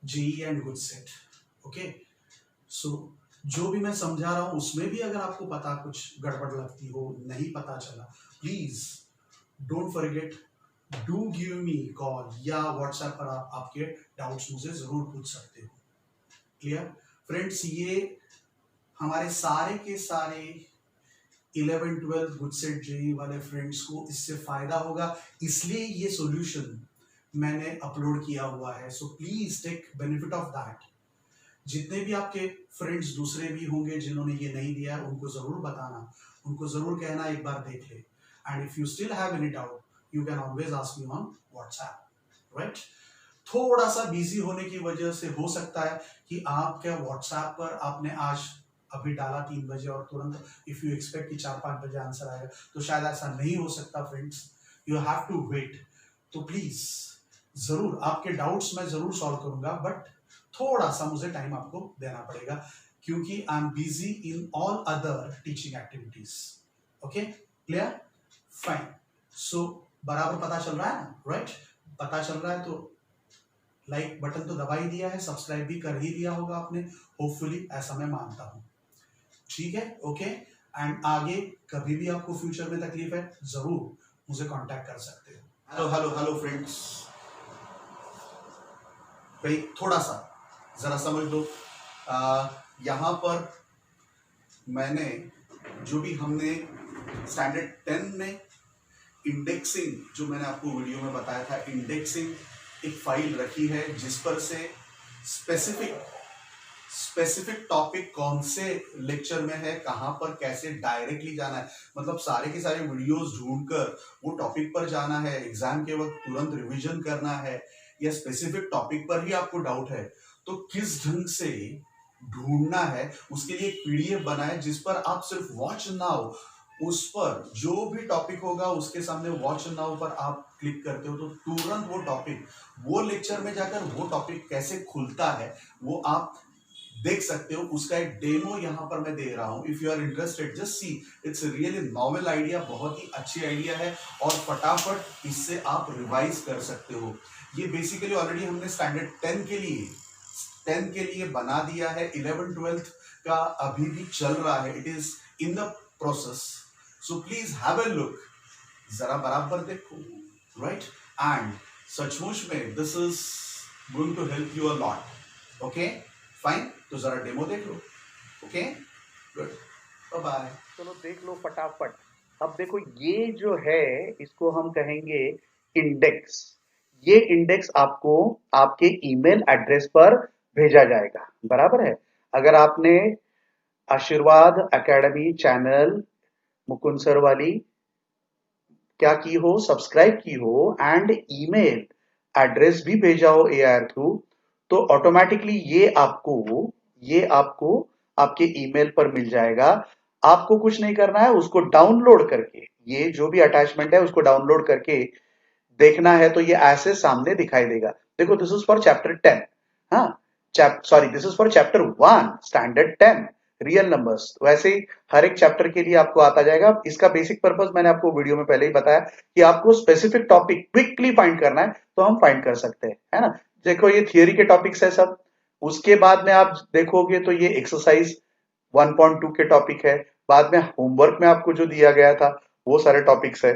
JEE and good set, okay। So जो भी मैं समझा रहा हूँ उसमें भी अगर आपको पता कुछ गड़बड़ लगती हो, नहीं पता चला, please don't forget, do give me call या व्हाट्सएप पर आप आपके डाउट्स मुझे जरूर पूछ सकते हो, क्लियर फ्रेंड्स। ये हमारे सारे के सारे 11-12 गुड सेट जेई वाले फ्रेंड्स को इससे फायदा होगा, इसलिए ये सॉल्यूशन मैंने अपलोड किया हुआ है। So please take benefit of that. जितने भी आपके फ्रेंड्स दूसरे भी होंगे जिन्होंने ये नहीं दिया है उनको जरूर बताना, उनको जरूर कहना एक बार देख ले। And if you still have any doubt you can always ask me on WhatsApp, right. थोड़ा सा बिजी होने की वजह से हो सकता है कि आपके व्हाट्सएप पर आपने आज अभी डाला 3 बजे और तुरंत इफ यू एक्सपेक्ट कि 4-5 बजे आंसर आएगा, तो शायद ऐसा नहीं हो सकता friends, you have to wait. तो प्लीज जरूर आपके डाउट्स मैं जरूर सॉल्व करूंगा, बट थोड़ा सा मुझे टाइम आपको देना पड़ेगा क्योंकि I am busy in all other teaching activities. Okay, clear, fine. So बराबर पता चल रहा है ना, राइट? पता चल रहा है तो लाइक बटन तो दबा ही दिया है, सब्सक्राइब भी कर ही दिया होगा आपने, होपफुली, ऐसा मैं मानता हूं। ठीक है, ओके। एंड आगे कभी भी आपको फ्यूचर में तकलीफ है जरूर मुझे कांटेक्ट कर सकते हो। हेलो हेलो हेलो फ्रेंड्स, भाई थोड़ा सा जरा समझ लो, यहां पर मैंने जो भी हमने स्टैंडर्ड 10 में इंडेक्सिंग, जो मैंने आपको वीडियो में बताया था, इंडेक्सिंग एक फाइल रखी है जिस पर से स्पेसिफिक टॉपिक कौन से लेक्चर में है, कहां पर कैसे डायरेक्टली जाना है, मतलब सारे के सारे वीडियोस ढूंढकर वो टॉपिक पर जाना है, एग्जाम के वक्त तुरंत रिवीजन करना है, या स्पेसिफिक टॉपिक पर ही आपको डाउट है तो किस ढंग से ढूंढना है, उसके लिए एक पीडीएफ बनाए जिस पर आप सिर्फ वॉच नाउ, उस पर जो भी टॉपिक होगा उसके सामने वॉच नाउ पर आप क्लिक करते हो तो तुरंत वो टॉपिक, वो लेक्चर में जाकर वो टॉपिक कैसे खुलता है वो आप देख सकते हो। उसका एक डेमो यहाँ पर मैं दे रहा हूँ। If you are interested just see, it's really novel idea, बहुत ही अच्छी आइडिया है और फटाफट इससे आप रिवाइज कर सकते हो। ये बेसिकली ऑलरेडी हमने स्टैंडर्ड 10 के लिए बना दिया है, 11-12 का अभी भी चल रहा है, it is in the process. So please have a look, जरा बराबर देखो, राइट? एंड सचमुच में this is going to help you a lot. Okay, fine, तो जरा डेमो देख लो। Okay, good, bye bye. चलो देख लो फटाफट। अब देखो ये जो है इसको हम कहेंगे इंडेक्स। ये इंडेक्स आपको आपके ईमेल एड्रेस पर भेजा जाएगा, बराबर है। अगर आपने आशीर्वाद एकेडमी चैनल मुकुंद सर वाली क्या की हो, सब्सक्राइब की हो एंड ईमेल एड्रेस भी भेजा हो एआर थ्रू, तो ऑटोमेटिकली ये आपको आपके ईमेल पर मिल जाएगा। आपको कुछ नहीं करना है, उसको डाउनलोड करके, ये जो भी अटैचमेंट है उसको डाउनलोड करके देखना है तो ये ऐसे सामने दिखाई देगा। देखो दिस इज फॉर चैप्टर 10, हाँ, sorry this is for chapter 1 standard 10 real numbers. वैसे ही हर एक चैप्टर के लिए आपको आता जाएगा। इसका बेसिक पर्पस मैंने आपको वीडियो में पहले ही बताया कि आपको स्पेसिफिक टॉपिक क्विकली फाइंड करना है तो हम फाइंड कर सकते हैं, है ना। देखो ये थियोरी के टॉपिक्स है सब। उसके बाद में आप देखोगे तो ये एक्सरसाइज 1.2 के टॉपिक है। बाद में होमवर्क में आपको जो दिया गया था वो सारे टॉपिक्स है।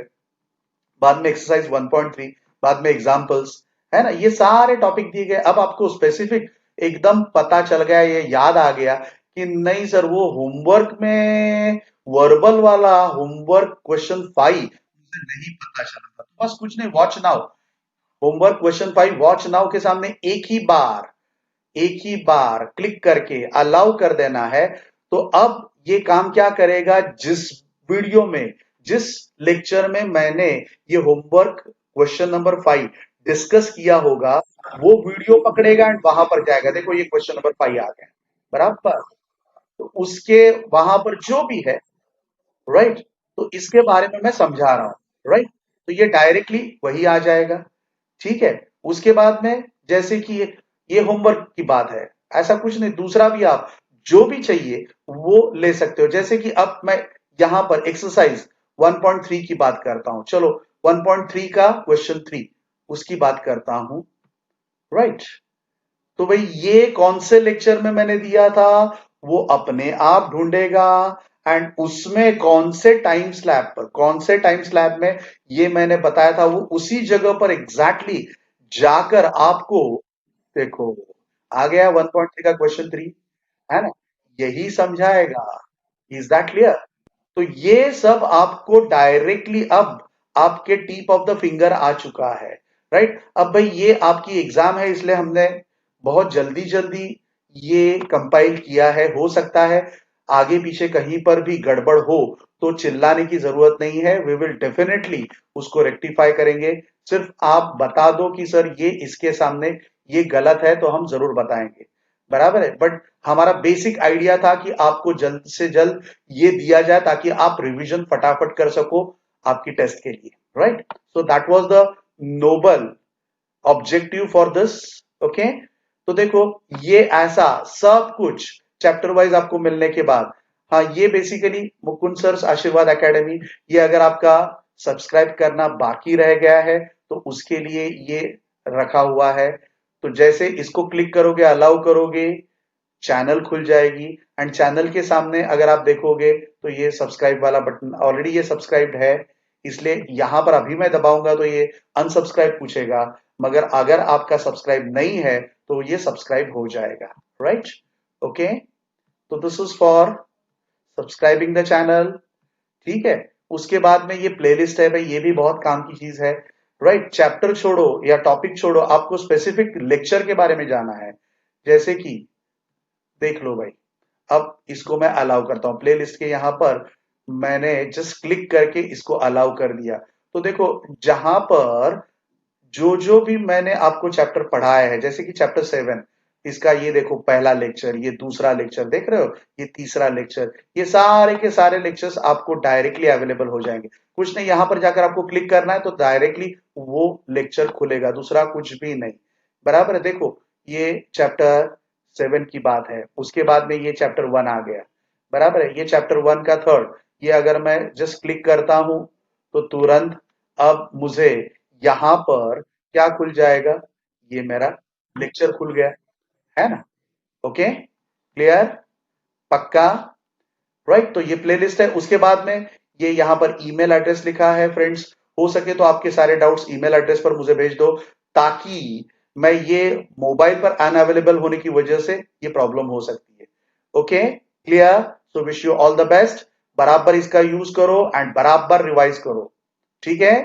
बाद में एक्सरसाइज 1.3, बाद में एग्जाम्पल्स, है ना, ये सारे टॉपिक दिए गए। अब आपको स्पेसिफिक एकदम पता चल गया, ये याद आ गया कि नहीं सर वो होमवर्क में वर्बल वाला होमवर्क क्वेश्चन 5 मुझे नहीं पता चला था, तो बस कुछ नहीं, watch now, homework question 5 watch now के सामने एक ही बार क्लिक करके अलाउ कर देना है। तो अब ये काम क्या करेगा, जिस वीडियो में, जिस लेक्चर में मैंने ये होमवर्क क्वेश्चन नंबर 5 डिस्कस किया होगा वो वीडियो पकड़ेगा एंड वहां पर जाएगा। देखो ये क्वेश्चन नंबर 5 आ गया, बराबर। तो उसके वहां पर जो भी है, राइट, तो इसके बारे में मैं समझा रहा हूं, राइट, तो ये डायरेक्टली वही आ जाएगा। ठीक है। उसके बाद में जैसे कि ये होमवर्क की बात है, ऐसा कुछ नहीं, दूसरा भी आप जो भी चाहिए वो ले सकते हो। जैसे कि अब मैं यहां पर एक्सरसाइज 1.3 की बात करता हूं, चलो 1.3 का क्वेश्चन 3 उसकी बात करता हूं, राइट। तो भाई ये कौन से लेक्चर में मैंने दिया था वो अपने आप ढूंढेगा एंड उसमें कौन से टाइम स्लैब में ये मैंने बताया था वो उसी जगह पर एग्जैक्टली जाकर आपको, देखो आ गया 1.3 का क्वेश्चन 3, है ना, यही समझाएगा। Is that clear? तो ये सब आपको डायरेक्टली अब आपके टिप ऑफ द फिंगर आ चुका है, राइट। अब भाई ये आपकी एग्जाम है इसलिए हमने बहुत जल्दी जल्दी ये कंपाइल किया है। हो सकता है आगे पीछे कहीं पर भी गड़बड़ हो तो चिल्लाने की जरूरत नहीं है, वी विल डेफिनेटली उसको रेक्टिफाई करेंगे। सिर्फ आप बता दो कि सर ये इसके सामने ये गलत है तो हम जरूर बताएंगे, बराबर है। बट हमारा बेसिक आइडिया था कि आपको जल्द से जल्द ये दिया जाए ताकि आप रिवीजन फटाफट कर सको आपकी टेस्ट के लिए, right. So that was the noble objective for this, okay. तो देखो ये ऐसा सब कुछ चैप्टर वाइज आपको मिलने के बाद, हाँ ये बेसिकली मुकुंद सर आशीर्वाद एकेडमी, ये अगर आपका सब्सक्राइब करना बाकी रह गया है तो उसके लिए ये रखा हुआ है। तो जैसे इसको क्लिक करोगे, अलाउ करोगे, चैनल खुल जाएगी एंड चैनल के सामने अगर आप देखोगे तो ये सब्सक्राइब वाला बटन, ऑलरेडी ये सब्सक्राइब्ड है, इसलिए यहां पर अभी मैं दबाऊंगा तो ये अनसब्सक्राइब पूछेगा, मगर अगर आपका सब्सक्राइब नहीं है तो ये सब्सक्राइब हो जाएगा, राइट। ओके, तो this is for subscribing the channel, ठीक है। उसके बाद में ये प्लेलिस्ट है भाई, ये भी बहुत काम की चीज है, राइट। चैप्टर छोड़ो या टॉपिक छोड़ो, आपको स्पेसिफिक लेक्चर के बारे में जाना है, जैसे कि देख लो भाई, अब इसको मैं अलाउ करता हूं प्लेलिस्ट के, यहां पर मैंने जस्ट क्लिक करके इसको अलाउ कर दिया। तो देखो जहां पर जो जो भी मैंने आपको चैप्टर पढ़ाया है, जैसे कि चैप्टर 7 इसका ये देखो पहला लेक्चर, ये दूसरा लेक्चर देख रहे हो, ये तीसरा लेक्चर, ये सारे के सारे लेक्चर्स आपको डायरेक्टली अवेलेबल हो जाएंगे। कुछ नहीं, यहां पर जाकर आपको क्लिक करना है तो डायरेक्टली वो लेक्चर खुलेगा, दूसरा कुछ भी नहीं, बराबर है। देखो ये चैप्टर 7 की बात है, उसके बाद में ये चैप्टर 1 आ गया, बराबर है। ये चैप्टर 1 का थर्ड, ये अगर मैं जस्ट क्लिक करता हूं तो तुरंत अब मुझे यहां पर क्या खुल जाएगा, ये मेरा लेक्चर खुल गया, है ना। ओके, क्लियर, पक्का, राइट। तो ये प्लेलिस्ट है। उसके बाद में ये यहां पर ईमेल एड्रेस लिखा है फ्रेंड्स, हो सके तो आपके सारे डाउट्स ईमेल एड्रेस पर मुझे भेज दो, ताकि मैं ये मोबाइल पर अनअवेलेबल होने की वजह से ये प्रॉब्लम हो सकती है। Okay, clear. So wish you all the best, बराबर इसका यूज करो एंड बराबर रिवाइज करो, ठीक है।